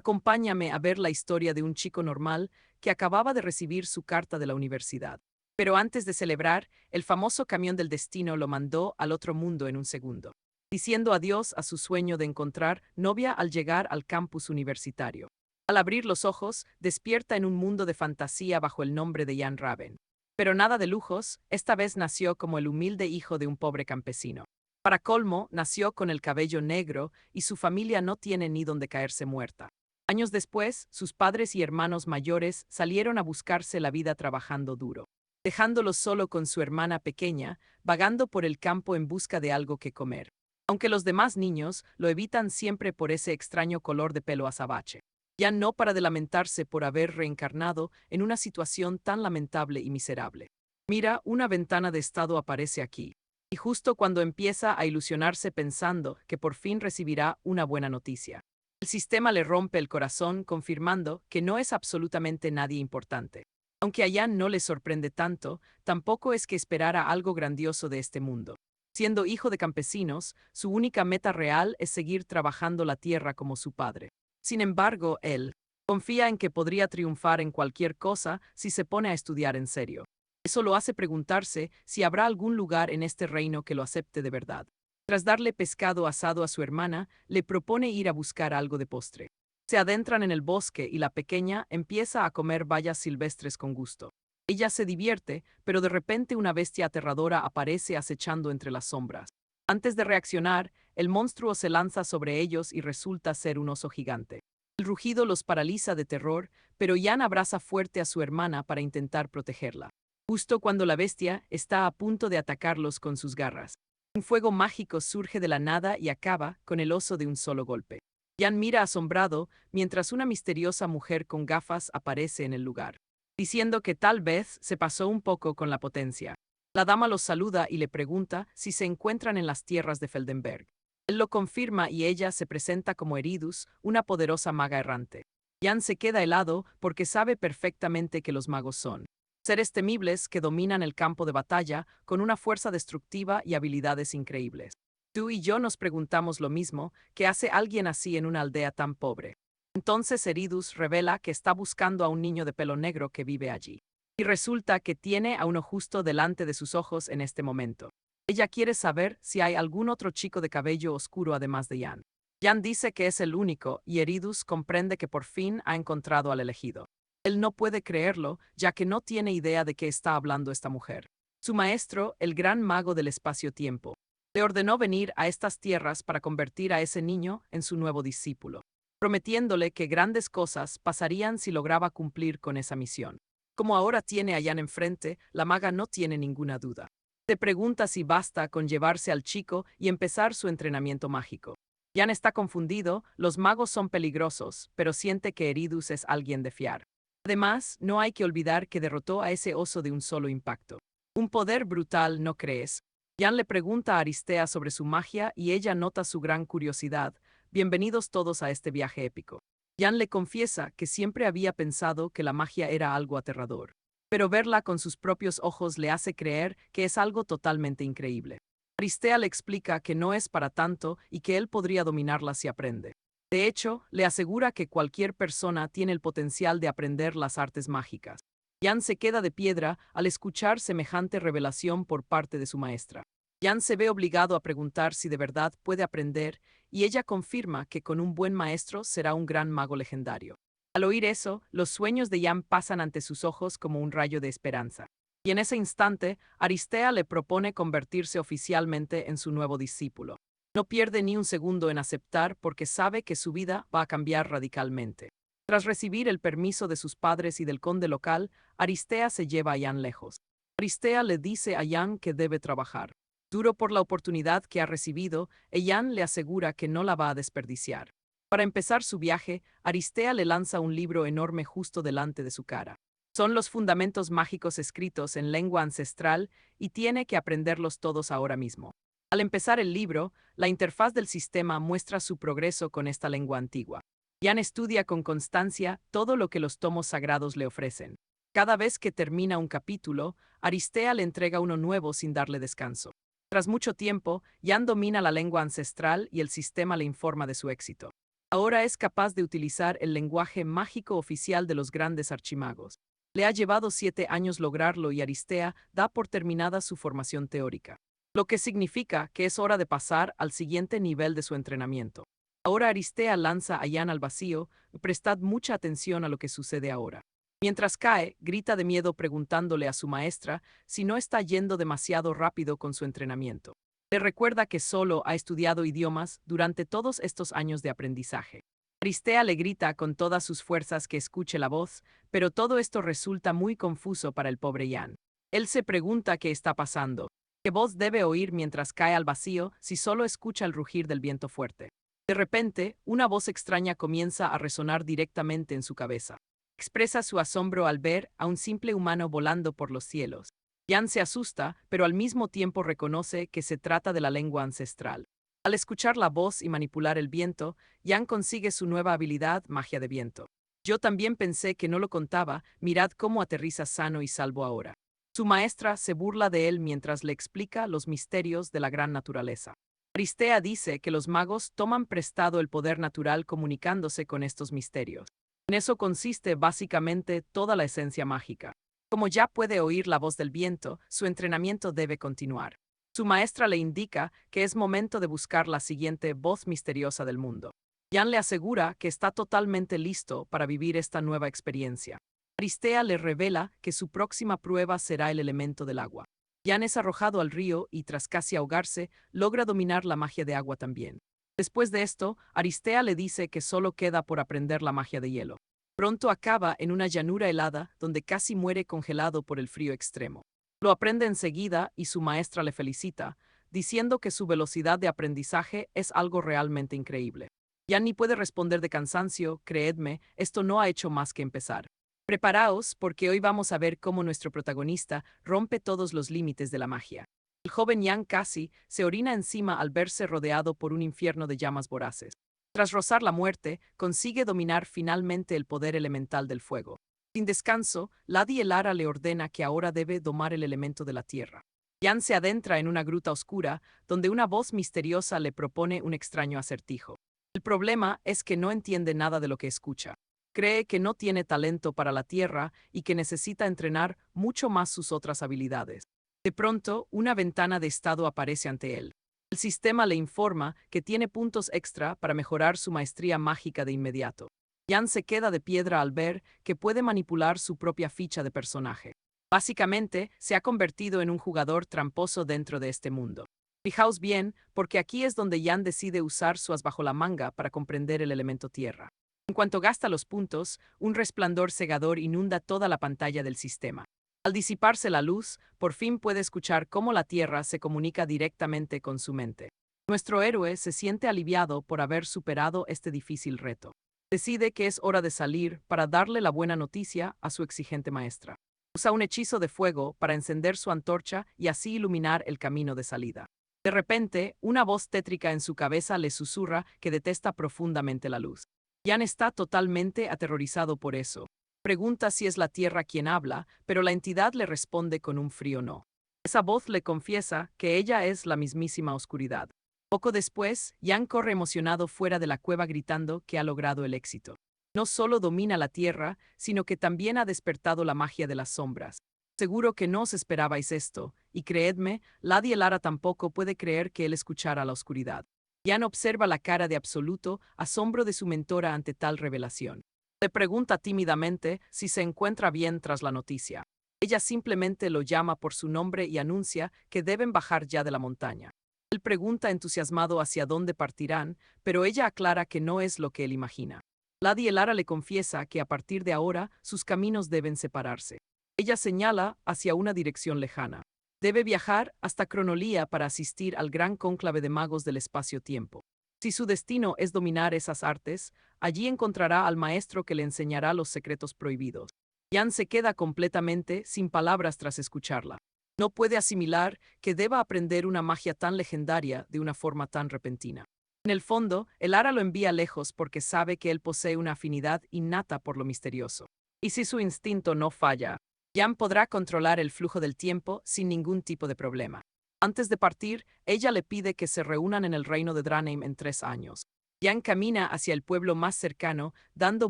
Acompáñame a ver la historia de un chico normal que acababa de recibir su carta de la universidad. Pero antes de celebrar, el famoso camión del destino lo mandó al otro mundo en un segundo, diciendo adiós a su sueño de encontrar novia al llegar al campus universitario. Al abrir los ojos, despierta en un mundo de fantasía bajo el nombre de Jan Raven. Pero nada de lujos, esta vez nació como el humilde hijo de un pobre campesino. Para colmo, nació con el cabello negro y su familia no tiene ni donde caerse muerta. Años después, sus padres y hermanos mayores salieron a buscarse la vida trabajando duro, dejándolo solo con su hermana pequeña, vagando por el campo en busca de algo que comer. Aunque los demás niños lo evitan siempre por ese extraño color de pelo azabache. Ya no para de lamentarse por haber reencarnado en una situación tan lamentable y miserable. Mira, una ventana de estado aparece aquí. Y justo cuando empieza a ilusionarse pensando que por fin recibirá una buena noticia. El sistema le rompe el corazón confirmando que no es absolutamente nadie importante. Aunque a Jan no le sorprende tanto, tampoco es que esperara algo grandioso de este mundo. Siendo hijo de campesinos, su única meta real es seguir trabajando la tierra como su padre. Sin embargo, él confía en que podría triunfar en cualquier cosa si se pone a estudiar en serio. Eso lo hace preguntarse si habrá algún lugar en este reino que lo acepte de verdad. Tras darle pescado asado a su hermana, le propone ir a buscar algo de postre. Se adentran en el bosque y la pequeña empieza a comer bayas silvestres con gusto. Ella se divierte, pero de repente una bestia aterradora aparece acechando entre las sombras. Antes de reaccionar, el monstruo se lanza sobre ellos y resulta ser un oso gigante. El rugido los paraliza de terror, pero Jan abraza fuerte a su hermana para intentar protegerla. Justo cuando la bestia está a punto de atacarlos con sus garras. Un fuego mágico surge de la nada y acaba con el oso de un solo golpe. Jan mira asombrado mientras una misteriosa mujer con gafas aparece en el lugar, diciendo que tal vez se pasó un poco con la potencia. La dama los saluda y le pregunta si se encuentran en las tierras de Feldenberg. Él lo confirma y ella se presenta como Eridus, una poderosa maga errante. Jan se queda helado porque sabe perfectamente que los magos son seres temibles que dominan el campo de batalla con una fuerza destructiva y habilidades increíbles. Tú y yo nos preguntamos lo mismo, ¿qué hace alguien así en una aldea tan pobre? Entonces Eridus revela que está buscando a un niño de pelo negro que vive allí. Y resulta que tiene a uno justo delante de sus ojos en este momento. Ella quiere saber si hay algún otro chico de cabello oscuro además de Jan. Jan dice que es el único y Eridus comprende que por fin ha encontrado al elegido. Él no puede creerlo, ya que no tiene idea de qué está hablando esta mujer. Su maestro, el gran mago del espacio-tiempo, le ordenó venir a estas tierras para convertir a ese niño en su nuevo discípulo, prometiéndole que grandes cosas pasarían si lograba cumplir con esa misión. Como ahora tiene a Jan enfrente, la maga no tiene ninguna duda. Se pregunta si basta con llevarse al chico y empezar su entrenamiento mágico. Jan está confundido, los magos son peligrosos, pero siente que Eridus es alguien de fiar. Además, no hay que olvidar que derrotó a ese oso de un solo impacto. Un poder brutal, ¿no crees? Jan le pregunta a Aristea sobre su magia y ella nota su gran curiosidad. Bienvenidos todos a este viaje épico. Jan le confiesa que siempre había pensado que la magia era algo aterrador, pero verla con sus propios ojos le hace creer que es algo totalmente increíble. Aristea le explica que no es para tanto y que él podría dominarla si aprende. De hecho, le asegura que cualquier persona tiene el potencial de aprender las artes mágicas. Jan se queda de piedra al escuchar semejante revelación por parte de su maestra. Jan se ve obligado a preguntar si de verdad puede aprender, y ella confirma que con un buen maestro será un gran mago legendario. Al oír eso, los sueños de Jan pasan ante sus ojos como un rayo de esperanza. Y en ese instante, Aristea le propone convertirse oficialmente en su nuevo discípulo. No pierde ni un segundo en aceptar porque sabe que su vida va a cambiar radicalmente. Tras recibir el permiso de sus padres y del conde local, Aristea se lleva a Jan lejos. Aristea le dice a Jan que debe trabajar duro por la oportunidad que ha recibido, y Jan le asegura que no la va a desperdiciar. Para empezar su viaje, Aristea le lanza un libro enorme justo delante de su cara. Son los fundamentos mágicos escritos en lengua ancestral y tiene que aprenderlos todos ahora mismo. Al empezar el libro, la interfaz del sistema muestra su progreso con esta lengua antigua. Jan estudia con constancia todo lo que los tomos sagrados le ofrecen. Cada vez que termina un capítulo, Aristea le entrega uno nuevo sin darle descanso. Tras mucho tiempo, Jan domina la lengua ancestral y el sistema le informa de su éxito. Ahora es capaz de utilizar el lenguaje mágico oficial de los grandes archimagos. Le ha llevado 7 años lograrlo y Aristea da por terminada su formación teórica, lo que significa que es hora de pasar al siguiente nivel de su entrenamiento. Ahora Aristea lanza a Jan al vacío, prestad mucha atención a lo que sucede ahora. Mientras cae, grita de miedo preguntándole a su maestra si no está yendo demasiado rápido con su entrenamiento. Le recuerda que solo ha estudiado idiomas durante todos estos años de aprendizaje. Aristea le grita con todas sus fuerzas que escuche la voz, pero todo esto resulta muy confuso para el pobre Jan. Él se pregunta qué está pasando. ¿Qué voz debe oír mientras cae al vacío si solo escucha el rugir del viento fuerte? De repente, una voz extraña comienza a resonar directamente en su cabeza. Expresa su asombro al ver a un simple humano volando por los cielos. Jan se asusta, pero al mismo tiempo reconoce que se trata de la lengua ancestral. Al escuchar la voz y manipular el viento, Jan consigue su nueva habilidad, magia de viento. Yo también pensé que no lo contaba, mirad cómo aterriza sano y salvo ahora. Su maestra se burla de él mientras le explica los misterios de la gran naturaleza. Aristea dice que los magos toman prestado el poder natural comunicándose con estos misterios. En eso consiste básicamente toda la esencia mágica. Como ya puede oír la voz del viento, su entrenamiento debe continuar. Su maestra le indica que es momento de buscar la siguiente voz misteriosa del mundo. Jan le asegura que está totalmente listo para vivir esta nueva experiencia. Aristea le revela que su próxima prueba será el elemento del agua. Jan es arrojado al río y, tras casi ahogarse, logra dominar la magia de agua también. Después de esto, Aristea le dice que solo queda por aprender la magia de hielo. Pronto acaba en una llanura helada donde casi muere congelado por el frío extremo. Lo aprende enseguida y su maestra le felicita, diciendo que su velocidad de aprendizaje es algo realmente increíble. Ya ni puede responder de cansancio, creedme, esto no ha hecho más que empezar. Preparaos porque hoy vamos a ver cómo nuestro protagonista rompe todos los límites de la magia. El joven Jan casi se orina encima al verse rodeado por un infierno de llamas voraces. Tras rozar la muerte, consigue dominar finalmente el poder elemental del fuego. Sin descanso, Lady Elara le ordena que ahora debe domar el elemento de la tierra. Jan se adentra en una gruta oscura, donde una voz misteriosa le propone un extraño acertijo. El problema es que no entiende nada de lo que escucha. Cree que no tiene talento para la tierra y que necesita entrenar mucho más sus otras habilidades. De pronto, una ventana de estado aparece ante él. El sistema le informa que tiene puntos extra para mejorar su maestría mágica de inmediato. Jan se queda de piedra al ver que puede manipular su propia ficha de personaje. Básicamente, se ha convertido en un jugador tramposo dentro de este mundo. Fijaos bien, porque aquí es donde Jan decide usar su as bajo la manga para comprender el elemento tierra. En cuanto gasta los puntos, un resplandor cegador inunda toda la pantalla del sistema. Al disiparse la luz, por fin puede escuchar cómo la Tierra se comunica directamente con su mente. Nuestro héroe se siente aliviado por haber superado este difícil reto. Decide que es hora de salir para darle la buena noticia a su exigente maestra. Usa un hechizo de fuego para encender su antorcha y así iluminar el camino de salida. De repente, una voz tétrica en su cabeza le susurra que detesta profundamente la luz. Jan está totalmente aterrorizado por eso. Pregunta si es la tierra quien habla, pero la entidad le responde con un frío no. Esa voz le confiesa que ella es la mismísima oscuridad. Poco después, Jan corre emocionado fuera de la cueva gritando que ha logrado el éxito. No solo domina la tierra, sino que también ha despertado la magia de las sombras. Seguro que no os esperabais esto, y creedme, Lady Elara tampoco puede creer que él escuchara la oscuridad. Jan observa la cara de absoluto asombro de su mentora ante tal revelación. Le pregunta tímidamente si se encuentra bien tras la noticia. Ella simplemente lo llama por su nombre y anuncia que deben bajar ya de la montaña. Él pregunta entusiasmado hacia dónde partirán, pero ella aclara que no es lo que él imagina. Lady Elara le confiesa que a partir de ahora sus caminos deben separarse. Ella señala hacia una dirección lejana. Debe viajar hasta Cronolía para asistir al gran cónclave de magos del espacio-tiempo. Si su destino es dominar esas artes, allí encontrará al maestro que le enseñará los secretos prohibidos. Jan se queda completamente sin palabras tras escucharla. No puede asimilar que deba aprender una magia tan legendaria de una forma tan repentina. En el fondo, Elara lo envía lejos porque sabe que él posee una afinidad innata por lo misterioso. Y si su instinto no falla, Jan podrá controlar el flujo del tiempo sin ningún tipo de problema. Antes de partir, ella le pide que se reúnan en el reino de Draenheim en 3 años. Jan camina hacia el pueblo más cercano, dando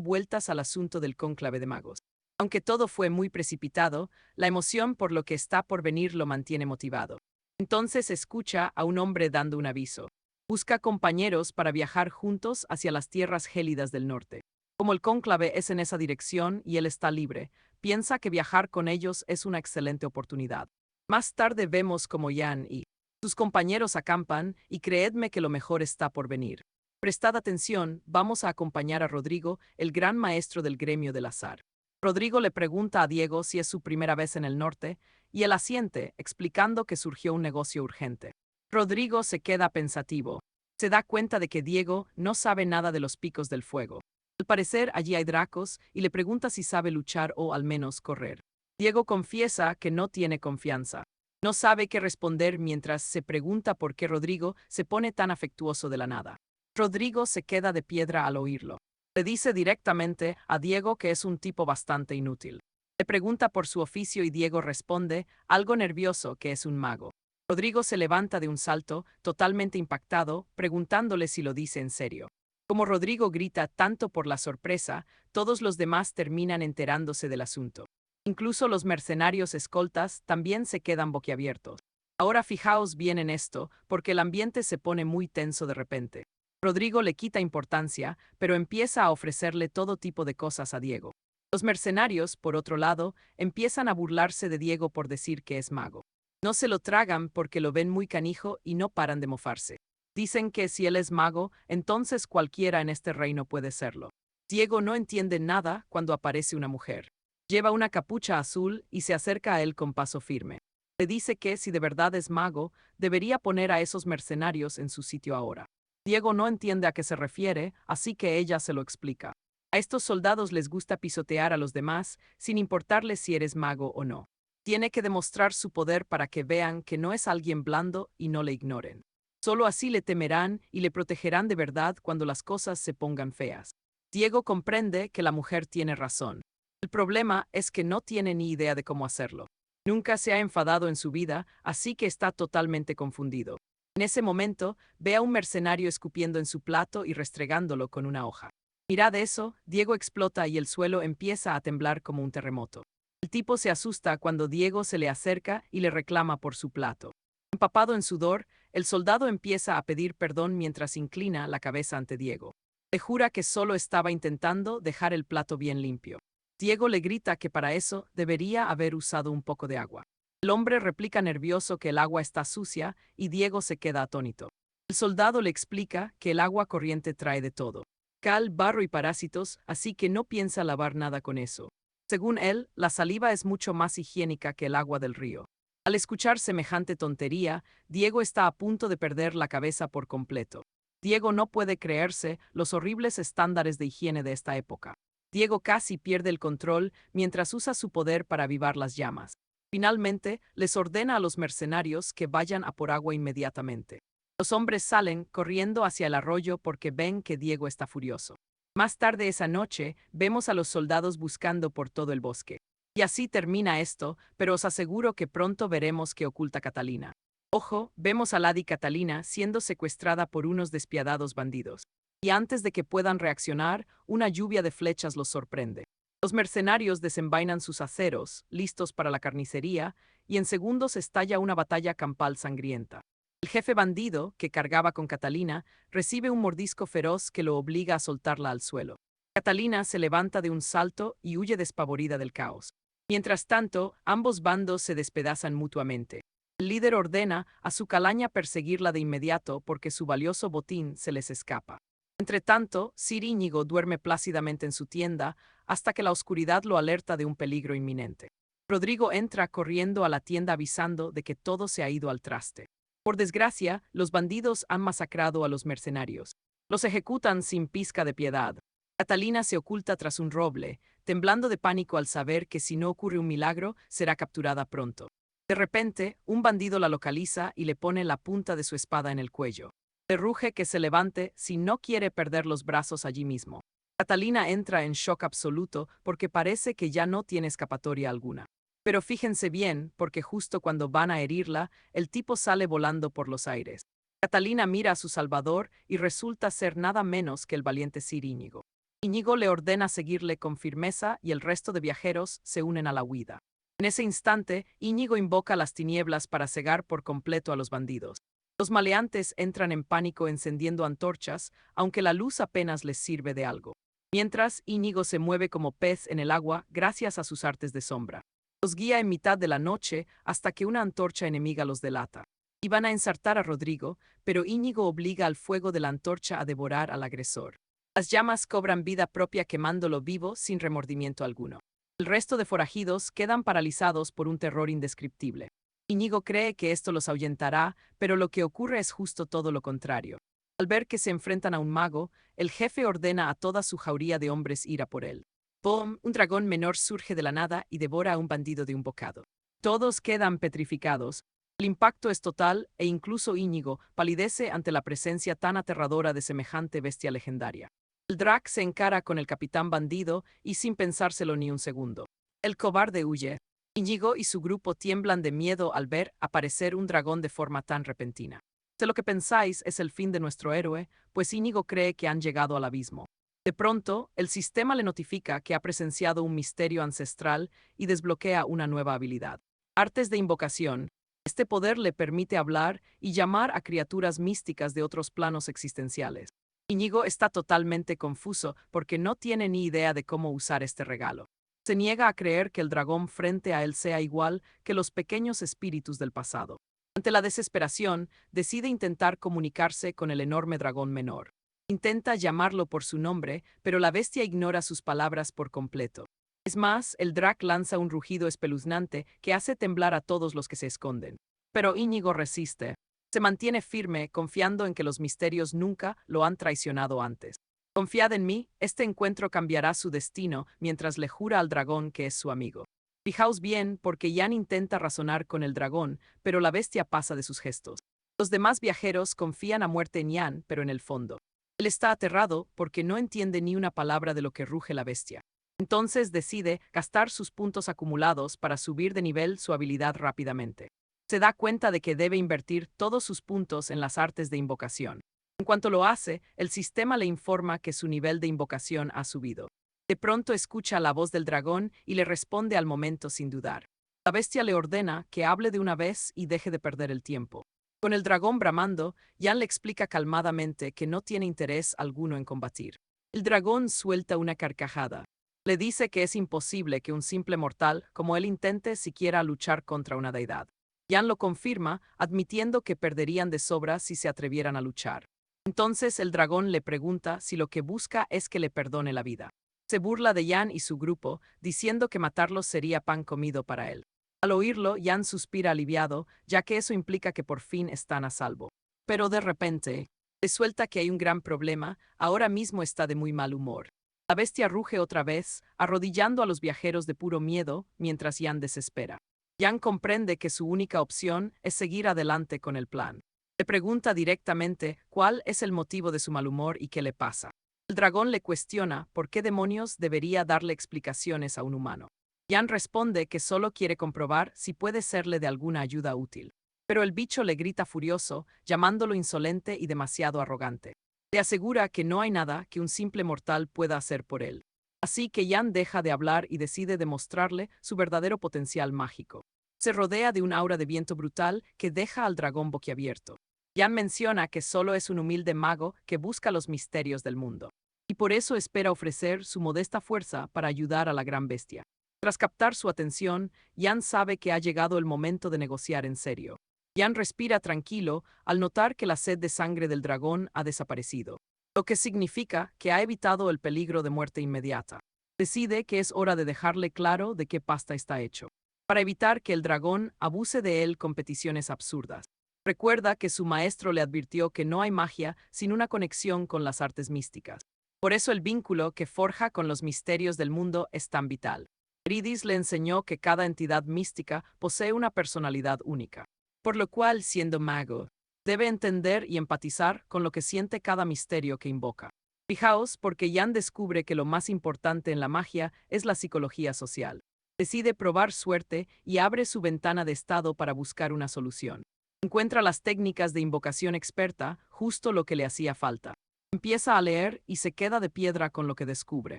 vueltas al asunto del cónclave de magos. Aunque todo fue muy precipitado, la emoción por lo que está por venir lo mantiene motivado. Entonces escucha a un hombre dando un aviso. Busca compañeros para viajar juntos hacia las tierras gélidas del norte. Como el cónclave es en esa dirección y él está libre, piensa que viajar con ellos es una excelente oportunidad. Más tarde vemos como Jan y sus compañeros acampan y creedme que lo mejor está por venir. Prestad atención, vamos a acompañar a Rodrigo, el gran maestro del gremio del azar. Rodrigo le pregunta a Diego si es su primera vez en el norte, y él asiente, explicando que surgió un negocio urgente. Rodrigo se queda pensativo. Se da cuenta de que Diego no sabe nada de los picos del fuego. Al parecer allí hay dracos y le pregunta si sabe luchar o al menos correr. Diego confiesa que no tiene confianza. No sabe qué responder mientras se pregunta por qué Rodrigo se pone tan afectuoso de la nada. Rodrigo se queda de piedra al oírlo. Le dice directamente a Diego que es un tipo bastante inútil. Le pregunta por su oficio y Diego responde, algo nervioso, que es un mago. Rodrigo se levanta de un salto, totalmente impactado, preguntándole si lo dice en serio. Como Rodrigo grita tanto por la sorpresa, todos los demás terminan enterándose del asunto. Incluso los mercenarios escoltas también se quedan boquiabiertos. Ahora fijaos bien en esto, porque el ambiente se pone muy tenso de repente. Rodrigo le quita importancia, pero empieza a ofrecerle todo tipo de cosas a Diego. Los mercenarios, por otro lado, empiezan a burlarse de Diego por decir que es mago. No se lo tragan porque lo ven muy canijo y no paran de mofarse. Dicen que si él es mago, entonces cualquiera en este reino puede serlo. Diego no entiende nada cuando aparece una mujer. Lleva una capucha azul y se acerca a él con paso firme. Le dice que, si de verdad es mago, debería poner a esos mercenarios en su sitio ahora. Diego no entiende a qué se refiere, así que ella se lo explica. A estos soldados les gusta pisotear a los demás, sin importarles si eres mago o no. Tiene que demostrar su poder para que vean que no es alguien blando y no le ignoren. Solo así le temerán y le protegerán de verdad cuando las cosas se pongan feas. Diego comprende que la mujer tiene razón. El problema es que no tiene ni idea de cómo hacerlo. Nunca se ha enfadado en su vida, así que está totalmente confundido. En ese momento, ve a un mercenario escupiendo en su plato y restregándolo con una hoja. Mirad eso, Diego explota y el suelo empieza a temblar como un terremoto. El tipo se asusta cuando Diego se le acerca y le reclama por su plato. Empapado en sudor, el soldado empieza a pedir perdón mientras inclina la cabeza ante Diego. Le jura que solo estaba intentando dejar el plato bien limpio. Diego le grita que para eso debería haber usado un poco de agua. El hombre replica nervioso que el agua está sucia y Diego se queda atónito. El soldado le explica que el agua corriente trae de todo: cal, barro y parásitos, así que no piensa lavar nada con eso. Según él, la saliva es mucho más higiénica que el agua del río. Al escuchar semejante tontería, Diego está a punto de perder la cabeza por completo. Diego no puede creerse los horribles estándares de higiene de esta época. Diego casi pierde el control mientras usa su poder para avivar las llamas. Finalmente, les ordena a los mercenarios que vayan a por agua inmediatamente. Los hombres salen corriendo hacia el arroyo porque ven que Diego está furioso. Más tarde esa noche, vemos a los soldados buscando por todo el bosque. Y así termina esto, pero os aseguro que pronto veremos qué oculta Catalina. Ojo, vemos a Lady Catalina siendo secuestrada por unos despiadados bandidos. Y antes de que puedan reaccionar, una lluvia de flechas los sorprende. Los mercenarios desenvainan sus aceros, listos para la carnicería, y en segundos estalla una batalla campal sangrienta. El jefe bandido, que cargaba con Catalina, recibe un mordisco feroz que lo obliga a soltarla al suelo. Catalina se levanta de un salto y huye despavorida del caos. Mientras tanto, ambos bandos se despedazan mutuamente. El líder ordena a su calaña perseguirla de inmediato porque su valioso botín se les escapa. Entretanto, Sir Íñigo duerme plácidamente en su tienda hasta que la oscuridad lo alerta de un peligro inminente. Rodrigo entra corriendo a la tienda avisando de que todo se ha ido al traste. Por desgracia, los bandidos han masacrado a los mercenarios. Los ejecutan sin pizca de piedad. Catalina se oculta tras un roble, temblando de pánico al saber que si no ocurre un milagro, será capturada pronto. De repente, un bandido la localiza y le pone la punta de su espada en el cuello. Le ruge que se levante si no quiere perder los brazos allí mismo. Catalina entra en shock absoluto porque parece que ya no tiene escapatoria alguna. Pero fíjense bien, porque justo cuando van a herirla, el tipo sale volando por los aires. Catalina mira a su salvador y resulta ser nada menos que el valiente Sir Íñigo. Íñigo le ordena seguirle con firmeza y el resto de viajeros se unen a la huida. En ese instante, Íñigo invoca las tinieblas para cegar por completo a los bandidos. Los maleantes entran en pánico encendiendo antorchas, aunque la luz apenas les sirve de algo. Mientras, Íñigo se mueve como pez en el agua gracias a sus artes de sombra. Los guía en mitad de la noche hasta que una antorcha enemiga los delata. Iban a ensartar a Rodrigo, pero Íñigo obliga al fuego de la antorcha a devorar al agresor. Las llamas cobran vida propia quemándolo vivo sin remordimiento alguno. El resto de forajidos quedan paralizados por un terror indescriptible. Íñigo cree que esto los ahuyentará, pero lo que ocurre es justo todo lo contrario. Al ver que se enfrentan a un mago, el jefe ordena a toda su jauría de hombres ir a por él. ¡Pum! Un dragón menor surge de la nada y devora a un bandido de un bocado. Todos quedan petrificados. El impacto es total e incluso Íñigo palidece ante la presencia tan aterradora de semejante bestia legendaria. El Drac se encara con el capitán bandido y sin pensárselo ni un segundo. El cobarde huye. Íñigo y su grupo tiemblan de miedo al ver aparecer un dragón de forma tan repentina. De lo que pensáis es el fin de nuestro héroe, pues Íñigo cree que han llegado al abismo. De pronto, el sistema le notifica que ha presenciado un misterio ancestral y desbloquea una nueva habilidad. Artes de invocación. Este poder le permite hablar y llamar a criaturas místicas de otros planos existenciales. Íñigo está totalmente confuso porque no tiene ni idea de cómo usar este regalo. Se niega a creer que el dragón frente a él sea igual que los pequeños espíritus del pasado. Ante la desesperación, decide intentar comunicarse con el enorme dragón menor. Intenta llamarlo por su nombre, pero la bestia ignora sus palabras por completo. Es más, el Drac lanza un rugido espeluznante que hace temblar a todos los que se esconden. Pero Íñigo resiste. Se mantiene firme, confiando en que los misterios nunca lo han traicionado antes. Confiad en mí, este encuentro cambiará su destino mientras le jura al dragón que es su amigo. Fijaos bien, porque Jan intenta razonar con el dragón, pero la bestia pasa de sus gestos. Los demás viajeros confían a muerte en Jan, pero en el fondo. Él está aterrado porque no entiende ni una palabra de lo que ruge la bestia. Entonces decide gastar sus puntos acumulados para subir de nivel su habilidad rápidamente. Se da cuenta de que debe invertir todos sus puntos en las artes de invocación. En cuanto lo hace, el sistema le informa que su nivel de invocación ha subido. De pronto escucha la voz del dragón y le responde al momento sin dudar. La bestia le ordena que hable de una vez y deje de perder el tiempo. Con el dragón bramando, Jan le explica calmadamente que no tiene interés alguno en combatir. El dragón suelta una carcajada. Le dice que es imposible que un simple mortal como él intente siquiera luchar contra una deidad. Jan lo confirma, admitiendo que perderían de sobra si se atrevieran a luchar. Entonces el dragón le pregunta si lo que busca es que le perdone la vida. Se burla de Jan y su grupo, diciendo que matarlos sería pan comido para él. Al oírlo, Jan suspira aliviado, ya que eso implica que por fin están a salvo. Pero de repente, le suelta que hay un gran problema, ahora mismo está de muy mal humor. La bestia ruge otra vez, arrodillando a los viajeros de puro miedo, mientras Jan desespera. Jan comprende que su única opción es seguir adelante con el plan. Le pregunta directamente cuál es el motivo de su mal humor y qué le pasa. El dragón le cuestiona por qué demonios debería darle explicaciones a un humano. Jan responde que solo quiere comprobar si puede serle de alguna ayuda útil. Pero el bicho le grita furioso, llamándolo insolente y demasiado arrogante. Le asegura que no hay nada que un simple mortal pueda hacer por él. Así que Jan deja de hablar y decide demostrarle su verdadero potencial mágico. Se rodea de un aura de viento brutal que deja al dragón boquiabierto. Jan menciona que solo es un humilde mago que busca los misterios del mundo. Y por eso espera ofrecer su modesta fuerza para ayudar a la gran bestia. Tras captar su atención, Jan sabe que ha llegado el momento de negociar en serio. Jan respira tranquilo al notar que la sed de sangre del dragón ha desaparecido, lo que significa que ha evitado el peligro de muerte inmediata. Decide que es hora de dejarle claro de qué pasta está hecho, para evitar que el dragón abuse de él con peticiones absurdas. Recuerda que su maestro le advirtió que no hay magia sin una conexión con las artes místicas. Por eso el vínculo que forja con los misterios del mundo es tan vital. Eurídice le enseñó que cada entidad mística posee una personalidad única. Por lo cual, siendo mago, debe entender y empatizar con lo que siente cada misterio que invoca. Fijaos, porque Jan descubre que lo más importante en la magia es la psicología social. Decide probar suerte y abre su ventana de estado para buscar una solución. Encuentra las técnicas de invocación experta, justo lo que le hacía falta. Empieza a leer y se queda de piedra con lo que descubre.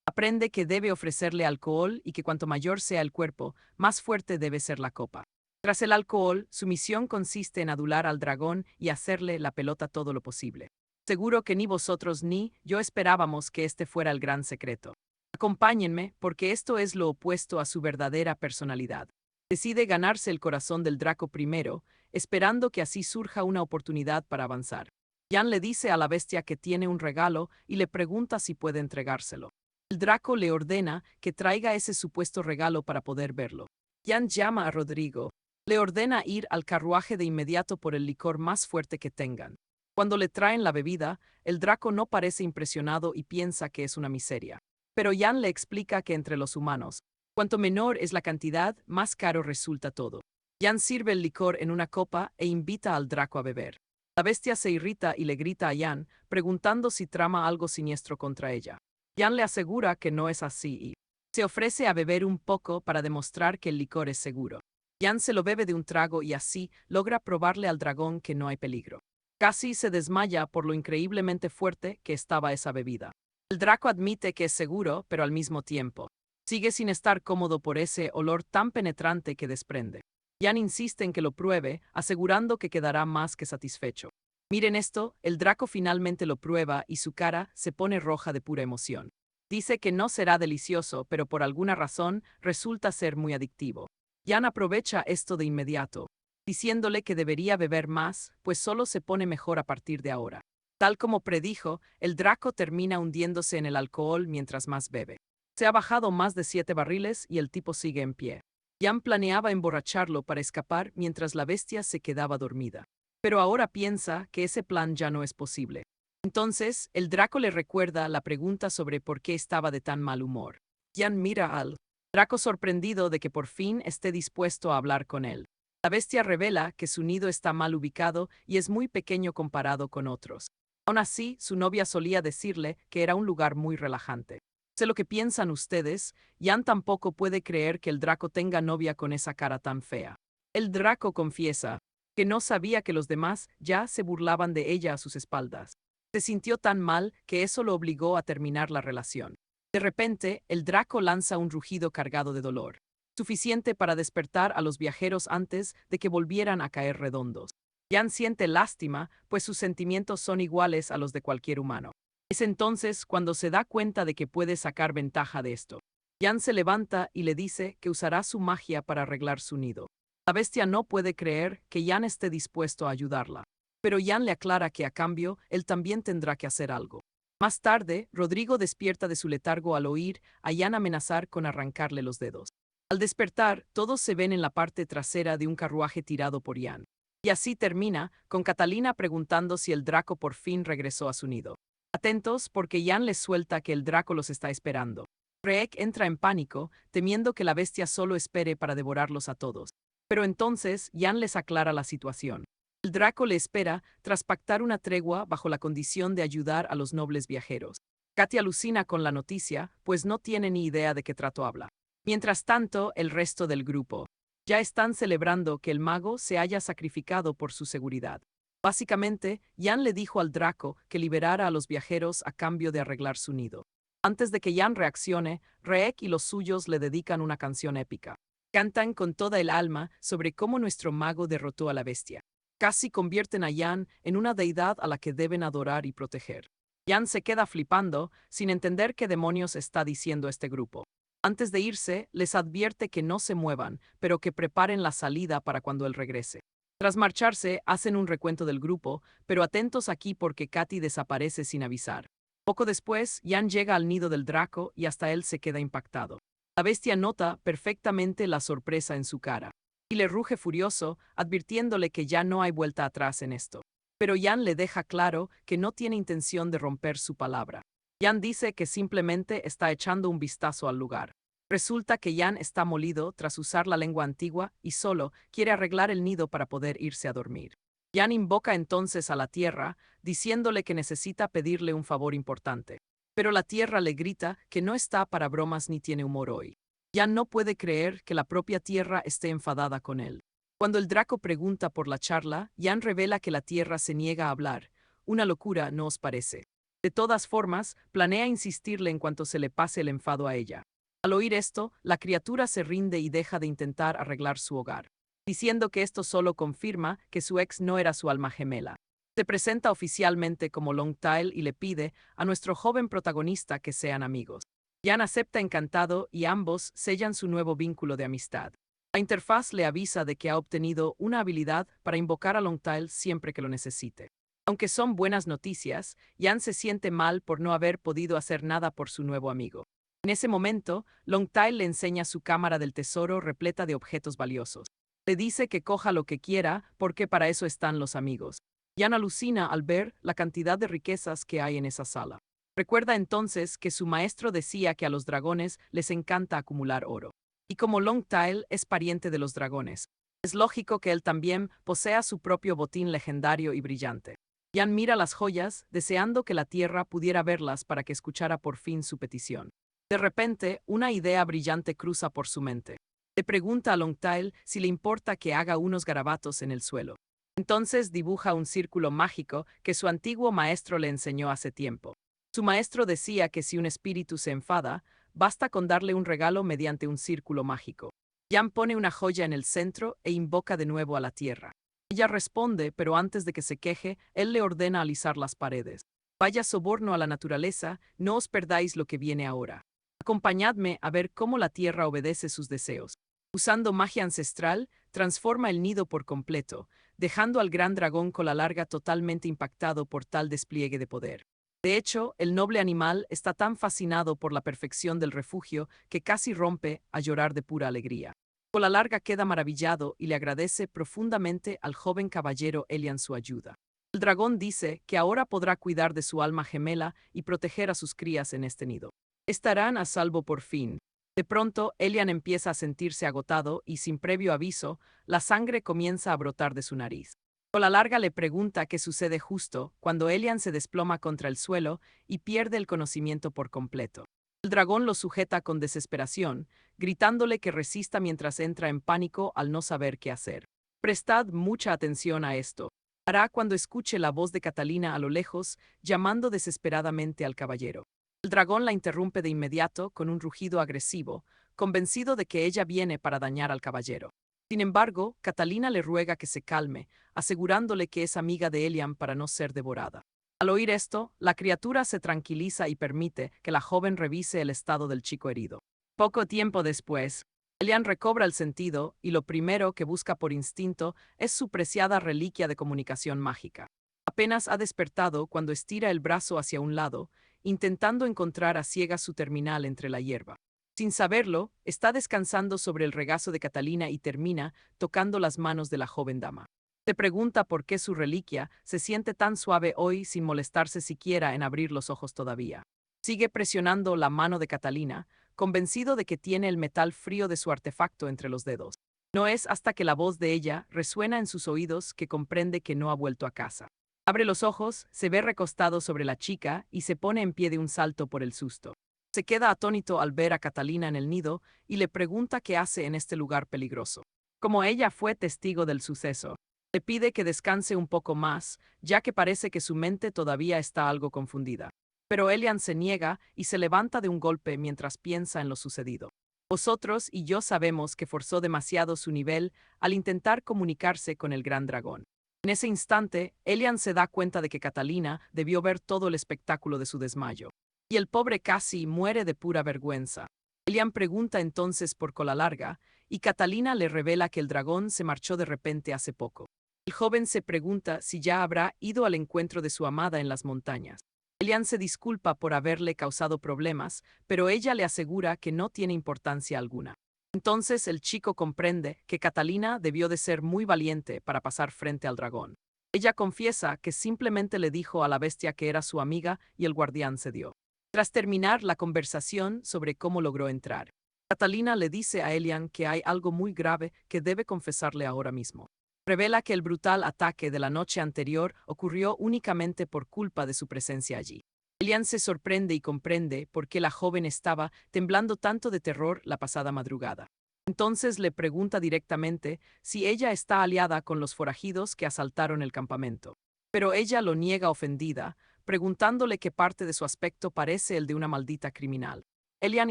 Aprende que debe ofrecerle alcohol y que cuanto mayor sea el cuerpo, más fuerte debe ser la copa. Tras el alcohol, su misión consiste en adular al dragón y hacerle la pelota todo lo posible. Seguro que ni vosotros ni yo esperábamos que este fuera el gran secreto. Acompáñenme, porque esto es lo opuesto a su verdadera personalidad. Decide ganarse el corazón del Draco primero, esperando que así surja una oportunidad para avanzar. Jan le dice a la bestia que tiene un regalo y le pregunta si puede entregárselo. El Draco le ordena que traiga ese supuesto regalo para poder verlo. Jan llama a Rodrigo. Le ordena ir al carruaje de inmediato por el licor más fuerte que tengan. Cuando le traen la bebida, el Draco no parece impresionado y piensa que es una miseria. Pero Jan le explica que entre los humanos, cuanto menor es la cantidad, más caro resulta todo. Jan sirve el licor en una copa e invita al Draco a beber. La bestia se irrita y le grita a Jan, preguntando si trama algo siniestro contra ella. Jan le asegura que no es así y se ofrece a beber un poco para demostrar que el licor es seguro. Jan se lo bebe de un trago y así logra probarle al dragón que no hay peligro. Casi se desmaya por lo increíblemente fuerte que estaba esa bebida. El Draco admite que es seguro, pero al mismo tiempo sigue sin estar cómodo por ese olor tan penetrante que desprende. Jan insiste en que lo pruebe, asegurando que quedará más que satisfecho. Miren esto, el Draco finalmente lo prueba y su cara se pone roja de pura emoción. Dice que no será delicioso, pero por alguna razón resulta ser muy adictivo. Jan aprovecha esto de inmediato, diciéndole que debería beber más, pues solo se pone mejor a partir de ahora. Tal como predijo, el Draco termina hundiéndose en el alcohol mientras más bebe. Se ha bajado más de 7 barriles y el tipo sigue en pie. Jan planeaba emborracharlo para escapar mientras la bestia se quedaba dormida. Pero ahora piensa que ese plan ya no es posible. Entonces, el Draco le recuerda la pregunta sobre por qué estaba de tan mal humor. Jan mira al Draco sorprendido de que por fin esté dispuesto a hablar con él. La bestia revela que su nido está mal ubicado y es muy pequeño comparado con otros. Aún así, su novia solía decirle que era un lugar muy relajante. Sé lo que piensan ustedes, Jan tampoco puede creer que el Draco tenga novia con esa cara tan fea. El Draco confiesa que no sabía que los demás ya se burlaban de ella a sus espaldas. Se sintió tan mal que eso lo obligó a terminar la relación. De repente, el Draco lanza un rugido cargado de dolor, suficiente para despertar a los viajeros antes de que volvieran a caer redondos. Jan siente lástima, pues sus sentimientos son iguales a los de cualquier humano. Es entonces cuando se da cuenta de que puede sacar ventaja de esto. Jan se levanta y le dice que usará su magia para arreglar su nido. La bestia no puede creer que Jan esté dispuesto a ayudarla. Pero Jan le aclara que a cambio, él también tendrá que hacer algo. Más tarde, Rodrigo despierta de su letargo al oír a Jan amenazar con arrancarle los dedos. Al despertar, todos se ven en la parte trasera de un carruaje tirado por Jan. Y así termina, con Catalina preguntando si el Draco por fin regresó a su nido. Atentos, porque Jan les suelta que el Draco los está esperando. Reek entra en pánico, temiendo que la bestia solo espere para devorarlos a todos. Pero entonces, Jan les aclara la situación. El Draco le espera tras pactar una tregua bajo la condición de ayudar a los nobles viajeros. Katy alucina con la noticia, pues no tiene ni idea de qué trato habla. Mientras tanto, el resto del grupo ya están celebrando que el mago se haya sacrificado por su seguridad. Básicamente, Jan le dijo al Draco que liberara a los viajeros a cambio de arreglar su nido. Antes de que Jan reaccione, Reek y los suyos le dedican una canción épica. Cantan con toda el alma sobre cómo nuestro mago derrotó a la bestia. Casi convierten a Jan en una deidad a la que deben adorar y proteger. Jan se queda flipando, sin entender qué demonios está diciendo este grupo. Antes de irse, les advierte que no se muevan, pero que preparen la salida para cuando él regrese. Tras marcharse, hacen un recuento del grupo, pero atentos aquí porque Katy desaparece sin avisar. Poco después, Jan llega al nido del Draco y hasta él se queda impactado. La bestia nota perfectamente la sorpresa en su cara y le ruge furioso, advirtiéndole que ya no hay vuelta atrás en esto. Pero Jan le deja claro que no tiene intención de romper su palabra. Jan dice que simplemente está echando un vistazo al lugar. Resulta que Jan está molido tras usar la lengua antigua y solo quiere arreglar el nido para poder irse a dormir. Jan invoca entonces a la tierra, diciéndole que necesita pedirle un favor importante. Pero la tierra le grita que no está para bromas ni tiene humor hoy. Jan no puede creer que la propia tierra esté enfadada con él. Cuando el Draco pregunta por la charla, Jan revela que la Tierra se niega a hablar. Una locura, ¿no os parece? De todas formas, planea insistirle en cuanto se le pase el enfado a ella. Al oír esto, la criatura se rinde y deja de intentar arreglar su hogar, diciendo que esto solo confirma que su ex no era su alma gemela. Se presenta oficialmente como Longtail y le pide a nuestro joven protagonista que sean amigos. Jan acepta encantado y ambos sellan su nuevo vínculo de amistad. La interfaz le avisa de que ha obtenido una habilidad para invocar a Longtail siempre que lo necesite. Aunque son buenas noticias, Jan se siente mal por no haber podido hacer nada por su nuevo amigo. En ese momento, Longtail le enseña su cámara del tesoro repleta de objetos valiosos. Le dice que coja lo que quiera porque para eso están los amigos. Jan alucina al ver la cantidad de riquezas que hay en esa sala. Recuerda entonces que su maestro decía que a los dragones les encanta acumular oro. Y como Longtail es pariente de los dragones, es lógico que él también posea su propio botín legendario y brillante. Jan mira las joyas, deseando que la tierra pudiera verlas para que escuchara por fin su petición. De repente, una idea brillante cruza por su mente. Le pregunta a Longtail si le importa que haga unos garabatos en el suelo. Entonces dibuja un círculo mágico que su antiguo maestro le enseñó hace tiempo. Su maestro decía que si un espíritu se enfada, basta con darle un regalo mediante un círculo mágico. Jan pone una joya en el centro e invoca de nuevo a la tierra. Ella responde, pero antes de que se queje, él le ordena alisar las paredes. Vaya soborno a la naturaleza, no os perdáis lo que viene ahora. Acompañadme a ver cómo la tierra obedece sus deseos. Usando magia ancestral, transforma el nido por completo, dejando al gran dragón cola larga totalmente impactado por tal despliegue de poder. De hecho, el noble animal está tan fascinado por la perfección del refugio que casi rompe a llorar de pura alegría. Cola larga queda maravillado y le agradece profundamente al joven caballero Elian su ayuda. El dragón dice que ahora podrá cuidar de su alma gemela y proteger a sus crías en este nido. Estarán a salvo por fin. De pronto, Elian empieza a sentirse agotado y, sin previo aviso, la sangre comienza a brotar de su nariz. Cola larga le pregunta qué sucede justo cuando Elian se desploma contra el suelo y pierde el conocimiento por completo. El dragón lo sujeta con desesperación, gritándole que resista mientras entra en pánico al no saber qué hacer. Prestad mucha atención a esto. Hará cuando escuche la voz de Catalina a lo lejos, llamando desesperadamente al caballero. El dragón la interrumpe de inmediato con un rugido agresivo, convencido de que ella viene para dañar al caballero. Sin embargo, Catalina le ruega que se calme, asegurándole que es amiga de Elian para no ser devorada. Al oír esto, la criatura se tranquiliza y permite que la joven revise el estado del chico herido. Poco tiempo después, Elian recobra el sentido y lo primero que busca por instinto es su preciada reliquia de comunicación mágica. Apenas ha despertado cuando estira el brazo hacia un lado, intentando encontrar a ciegas su terminal entre la hierba. Sin saberlo, está descansando sobre el regazo de Catalina y termina tocando las manos de la joven dama. Se pregunta por qué su reliquia se siente tan suave hoy sin molestarse siquiera en abrir los ojos todavía. Sigue presionando la mano de Catalina, convencido de que tiene el metal frío de su artefacto entre los dedos. No es hasta que la voz de ella resuena en sus oídos que comprende que no ha vuelto a casa. Abre los ojos, se ve recostado sobre la chica y se pone en pie de un salto por el susto. Se queda atónito al ver a Catalina en el nido y le pregunta qué hace en este lugar peligroso. Como ella fue testigo del suceso, le pide que descanse un poco más, ya que parece que su mente todavía está algo confundida. Pero Elian se niega y se levanta de un golpe mientras piensa en lo sucedido. Vosotros y yo sabemos que forzó demasiado su nivel al intentar comunicarse con el gran dragón. En ese instante, Elian se da cuenta de que Catalina debió ver todo el espectáculo de su desmayo. Y el pobre casi muere de pura vergüenza. Elian pregunta entonces por Cola Larga, y Catalina le revela que el dragón se marchó de repente hace poco. El joven se pregunta si ya habrá ido al encuentro de su amada en las montañas. Elian se disculpa por haberle causado problemas, pero ella le asegura que no tiene importancia alguna. Entonces el chico comprende que Catalina debió de ser muy valiente para pasar frente al dragón. Ella confiesa que simplemente le dijo a la bestia que era su amiga y el guardián cedió. Tras terminar la conversación sobre cómo logró entrar, Catalina le dice a Elian que hay algo muy grave que debe confesarle ahora mismo. Revela que el brutal ataque de la noche anterior ocurrió únicamente por culpa de su presencia allí. Elian se sorprende y comprende por qué la joven estaba temblando tanto de terror la pasada madrugada. Entonces le pregunta directamente si ella está aliada con los forajidos que asaltaron el campamento. Pero ella lo niega ofendida, preguntándole qué parte de su aspecto parece el de una maldita criminal. Elian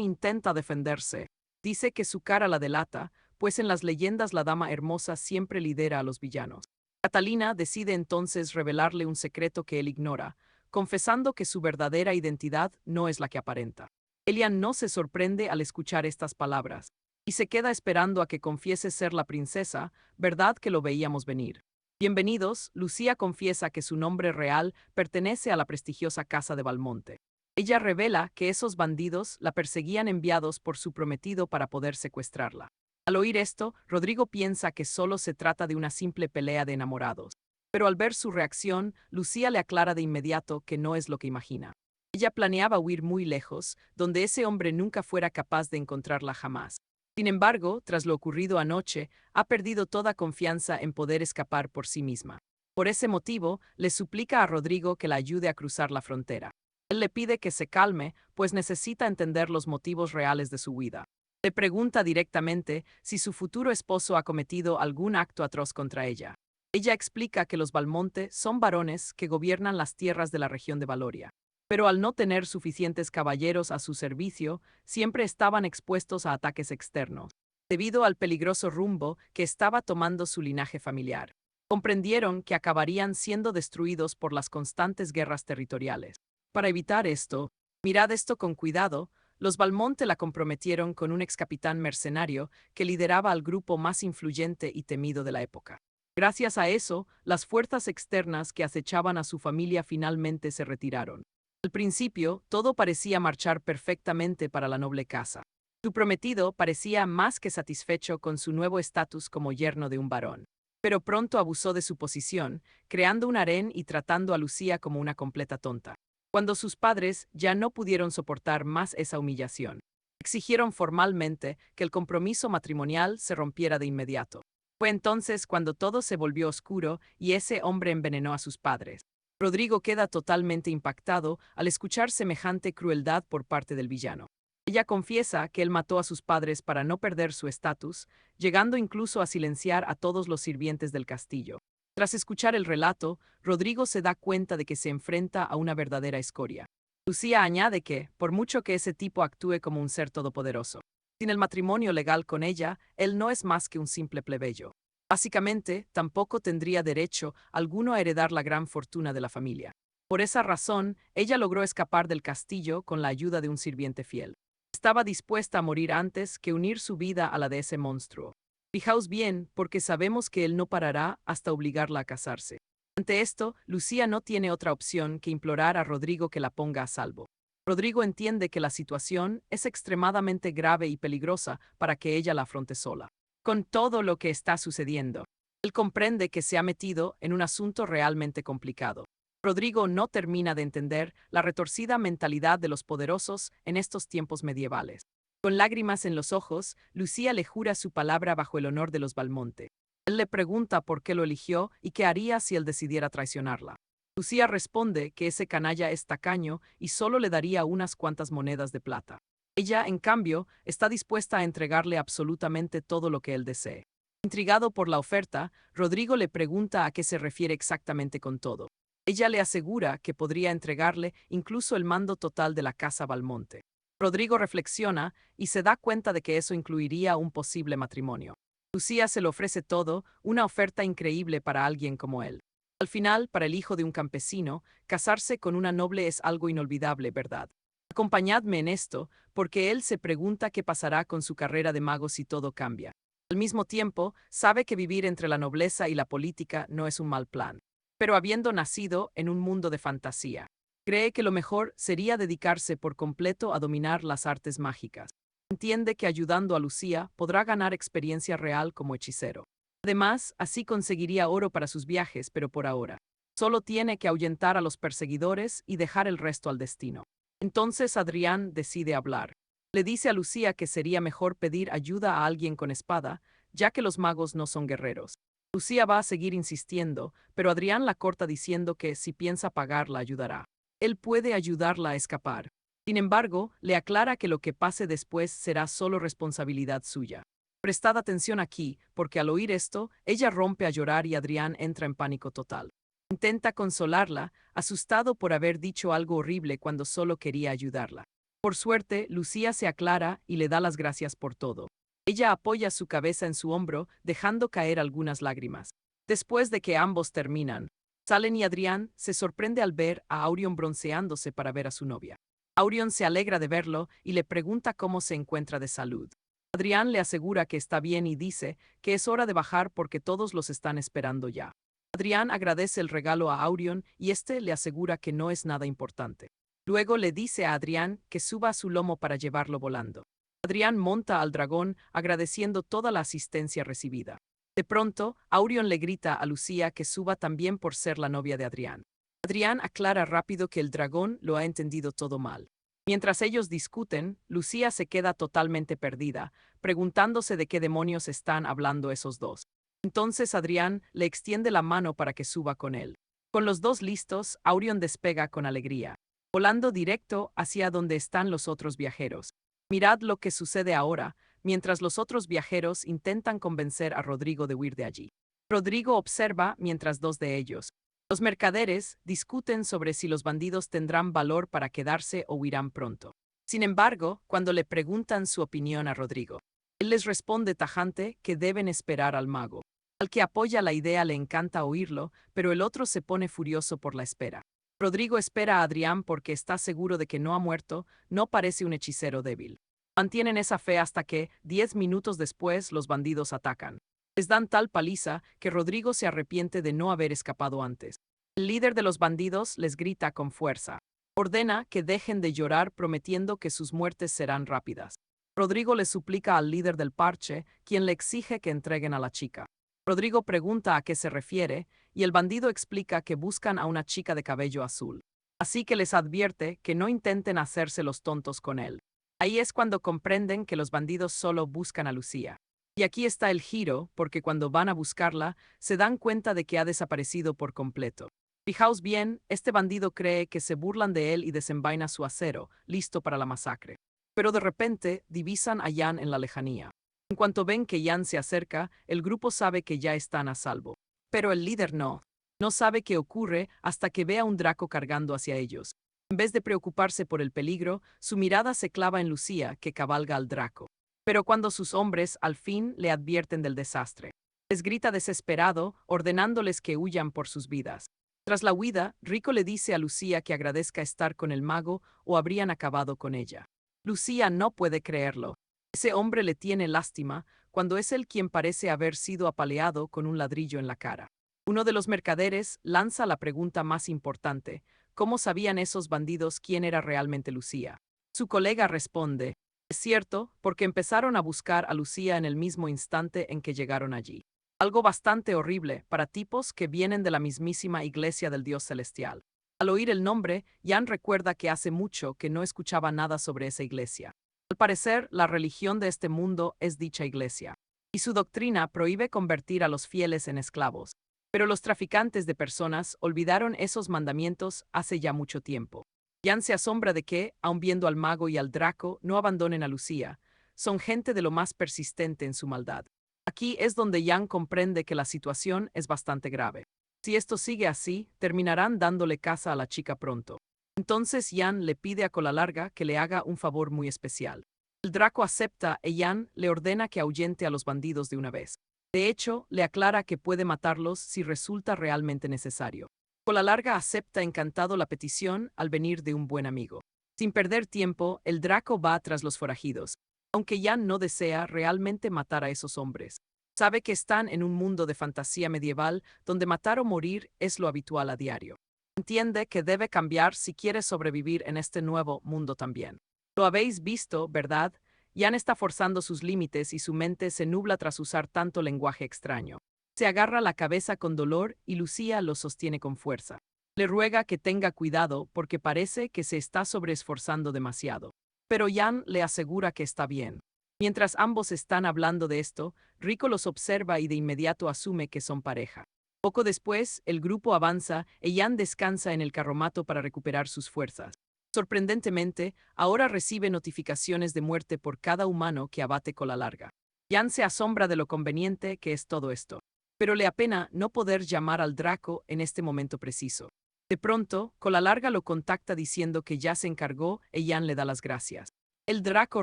intenta defenderse. Dice que su cara la delata, pues en las leyendas la dama hermosa siempre lidera a los villanos. Catalina decide entonces revelarle un secreto que él ignora, confesando que su verdadera identidad no es la que aparenta. Elian no se sorprende al escuchar estas palabras, y se queda esperando a que confiese ser la princesa, verdad que lo veíamos venir. Bienvenidos, Lucía confiesa que su nombre real pertenece a la prestigiosa casa de Valmonte. Ella revela que esos bandidos la perseguían enviados por su prometido para poder secuestrarla. Al oír esto, Rodrigo piensa que solo se trata de una simple pelea de enamorados. Pero al ver su reacción, Lucía le aclara de inmediato que no es lo que imagina. Ella planeaba huir muy lejos, donde ese hombre nunca fuera capaz de encontrarla jamás. Sin embargo, tras lo ocurrido anoche, ha perdido toda confianza en poder escapar por sí misma. Por ese motivo, le suplica a Rodrigo que la ayude a cruzar la frontera. Él le pide que se calme, pues necesita entender los motivos reales de su huida. Le pregunta directamente si su futuro esposo ha cometido algún acto atroz contra ella. Ella explica que los Valmonte son varones que gobiernan las tierras de la región de Valoria. Pero al no tener suficientes caballeros a su servicio, siempre estaban expuestos a ataques externos, debido al peligroso rumbo que estaba tomando su linaje familiar. Comprendieron que acabarían siendo destruidos por las constantes guerras territoriales. Para evitar esto, mirad esto con cuidado, los Valmonte la comprometieron con un excapitán mercenario que lideraba al grupo más influyente y temido de la época. Gracias a eso, las fuerzas externas que acechaban a su familia finalmente se retiraron. Al principio, todo parecía marchar perfectamente para la noble casa. Su prometido parecía más que satisfecho con su nuevo estatus como yerno de un varón. Pero pronto abusó de su posición, creando un harén y tratando a Lucía como una completa tonta. Cuando sus padres ya no pudieron soportar más esa humillación, exigieron formalmente que el compromiso matrimonial se rompiera de inmediato. Fue entonces cuando todo se volvió oscuro y ese hombre envenenó a sus padres. Rodrigo queda totalmente impactado al escuchar semejante crueldad por parte del villano. Ella confiesa que él mató a sus padres para no perder su estatus, llegando incluso a silenciar a todos los sirvientes del castillo. Tras escuchar el relato, Rodrigo se da cuenta de que se enfrenta a una verdadera escoria. Lucía añade que, por mucho que ese tipo actúe como un ser todopoderoso, sin el matrimonio legal con ella, él no es más que un simple plebeyo. Básicamente, tampoco tendría derecho alguno a heredar la gran fortuna de la familia. Por esa razón, ella logró escapar del castillo con la ayuda de un sirviente fiel. Estaba dispuesta a morir antes que unir su vida a la de ese monstruo. Fijaos bien, porque sabemos que él no parará hasta obligarla a casarse. Ante esto, Lucía no tiene otra opción que implorar a Rodrigo que la ponga a salvo. Rodrigo entiende que la situación es extremadamente grave y peligrosa para que ella la afronte sola. Con todo lo que está sucediendo, él comprende que se ha metido en un asunto realmente complicado. Rodrigo no termina de entender la retorcida mentalidad de los poderosos en estos tiempos medievales. Con lágrimas en los ojos, Lucía le jura su palabra bajo el honor de los Valmonte. Él le pregunta por qué lo eligió y qué haría si él decidiera traicionarla. Lucía responde que ese canalla es tacaño y solo le daría unas cuantas monedas de plata. Ella, en cambio, está dispuesta a entregarle absolutamente todo lo que él desee. Intrigado por la oferta, Rodrigo le pregunta a qué se refiere exactamente con todo. Ella le asegura que podría entregarle incluso el mando total de la casa Valmonte. Rodrigo reflexiona y se da cuenta de que eso incluiría un posible matrimonio. Lucía se lo ofrece todo, una oferta increíble para alguien como él. Al final, para el hijo de un campesino, casarse con una noble es algo inolvidable, ¿verdad? Acompañadme en esto, porque él se pregunta qué pasará con su carrera de mago si todo cambia. Al mismo tiempo, sabe que vivir entre la nobleza y la política no es un mal plan. Pero habiendo nacido en un mundo de fantasía, cree que lo mejor sería dedicarse por completo a dominar las artes mágicas. Entiende que ayudando a Lucía podrá ganar experiencia real como hechicero. Además, así conseguiría oro para sus viajes, pero por ahora, solo tiene que ahuyentar a los perseguidores y dejar el resto al destino. Entonces Adrián decide hablar. Le dice a Lucía que sería mejor pedir ayuda a alguien con espada, ya que los magos no son guerreros. Lucía va a seguir insistiendo, pero Adrián la corta diciendo que si piensa pagar la ayudará. Él puede ayudarla a escapar. Sin embargo, le aclara que lo que pase después será solo responsabilidad suya. Prestad atención aquí, porque al oír esto, ella rompe a llorar y Adrián entra en pánico total. Intenta consolarla, asustado por haber dicho algo horrible cuando solo quería ayudarla. Por suerte, Lucía se aclara y le da las gracias por todo. Ella apoya su cabeza en su hombro, dejando caer algunas lágrimas. Después de que ambos terminan, salen y Adrián se sorprende al ver a Aurion bronceándose para ver a su novia. Aurion se alegra de verlo y le pregunta cómo se encuentra de salud. Adrián le asegura que está bien y dice que es hora de bajar porque todos los están esperando ya. Adrián agradece el regalo a Aurion y este le asegura que no es nada importante. Luego le dice a Adrián que suba a su lomo para llevarlo volando. Adrián monta al dragón agradeciendo toda la asistencia recibida. De pronto, Aurion le grita a Lucía que suba también por ser la novia de Adrián. Adrián aclara rápido que el dragón lo ha entendido todo mal. Mientras ellos discuten, Lucía se queda totalmente perdida, preguntándose de qué demonios están hablando esos dos. Entonces Adrián le extiende la mano para que suba con él. Con los dos listos, Aurion despega con alegría, volando directo hacia donde están los otros viajeros. Mirad lo que sucede ahora, mientras los otros viajeros intentan convencer a Rodrigo de huir de allí. Rodrigo observa mientras dos de ellos, los mercaderes, discuten sobre si los bandidos tendrán valor para quedarse o huirán pronto. Sin embargo, cuando le preguntan su opinión a Rodrigo, él les responde tajante que deben esperar al mago. Al que apoya la idea le encanta oírlo, pero el otro se pone furioso por la espera. Rodrigo espera a Adrián porque está seguro de que no ha muerto, no parece un hechicero débil. Mantienen esa fe hasta que, 10 minutos después, los bandidos atacan. Les dan tal paliza que Rodrigo se arrepiente de no haber escapado antes. El líder de los bandidos les grita con fuerza. Ordena que dejen de llorar prometiendo que sus muertes serán rápidas. Rodrigo le suplica al líder del parche, quien le exige que entreguen a la chica. Rodrigo pregunta a qué se refiere, y el bandido explica que buscan a una chica de cabello azul. Así que les advierte que no intenten hacerse los tontos con él. Ahí es cuando comprenden que los bandidos solo buscan a Lucía. Y aquí está el giro, porque cuando van a buscarla, se dan cuenta de que ha desaparecido por completo. Fijaos bien, este bandido cree que se burlan de él y desenvaina su acero, listo para la masacre. Pero de repente, divisan a Jan en la lejanía. En cuanto ven que Jan se acerca, el grupo sabe que ya están a salvo. Pero el líder no. No sabe qué ocurre hasta que ve a un draco cargando hacia ellos. En vez de preocuparse por el peligro, su mirada se clava en Lucía, que cabalga al draco. Pero cuando sus hombres al fin le advierten del desastre, les grita desesperado, ordenándoles que huyan por sus vidas. Tras la huida, Rico le dice a Lucía que agradezca estar con el mago o habrían acabado con ella. Lucía no puede creerlo. Ese hombre le tiene lástima, cuando es él quien parece haber sido apaleado con un ladrillo en la cara. Uno de los mercaderes lanza la pregunta más importante: ¿cómo sabían esos bandidos quién era realmente Lucía? Su colega responde: es cierto, porque empezaron a buscar a Lucía en el mismo instante en que llegaron allí. Algo bastante horrible para tipos que vienen de la mismísima iglesia del Dios celestial. Al oír el nombre, Jan recuerda que hace mucho que no escuchaba nada sobre esa iglesia. Al parecer, la religión de este mundo es dicha iglesia, y su doctrina prohíbe convertir a los fieles en esclavos. Pero los traficantes de personas olvidaron esos mandamientos hace ya mucho tiempo. Jan se asombra de que, aun viendo al mago y al draco, no abandonen a Lucía. Son gente de lo más persistente en su maldad. Aquí es donde Jan comprende que la situación es bastante grave. Si esto sigue así, terminarán dándole caza a la chica pronto. Entonces Jan le pide a Cola Larga que le haga un favor muy especial. El draco acepta y Jan le ordena que ahuyente a los bandidos de una vez. De hecho, le aclara que puede matarlos si resulta realmente necesario. Cola Larga acepta encantado la petición al venir de un buen amigo. Sin perder tiempo, el draco va tras los forajidos, aunque Jan no desea realmente matar a esos hombres. Sabe que están en un mundo de fantasía medieval donde matar o morir es lo habitual a diario. Entiende que debe cambiar si quiere sobrevivir en este nuevo mundo también. Lo habéis visto, ¿verdad? Jan está forzando sus límites y su mente se nubla tras usar tanto lenguaje extraño. Se agarra la cabeza con dolor y Lucía lo sostiene con fuerza. Le ruega que tenga cuidado porque parece que se está sobreesforzando demasiado. Pero Jan le asegura que está bien. Mientras ambos están hablando de esto, Rico los observa y de inmediato asume que son pareja. Poco después, el grupo avanza y Jan descansa en el carromato para recuperar sus fuerzas. Sorprendentemente, ahora recibe notificaciones de muerte por cada humano que abate Cola Larga. Jan se asombra de lo conveniente que es todo esto, pero le apena no poder llamar al Draco en este momento preciso. De pronto, Cola Larga lo contacta diciendo que ya se encargó y Jan le da las gracias. El Draco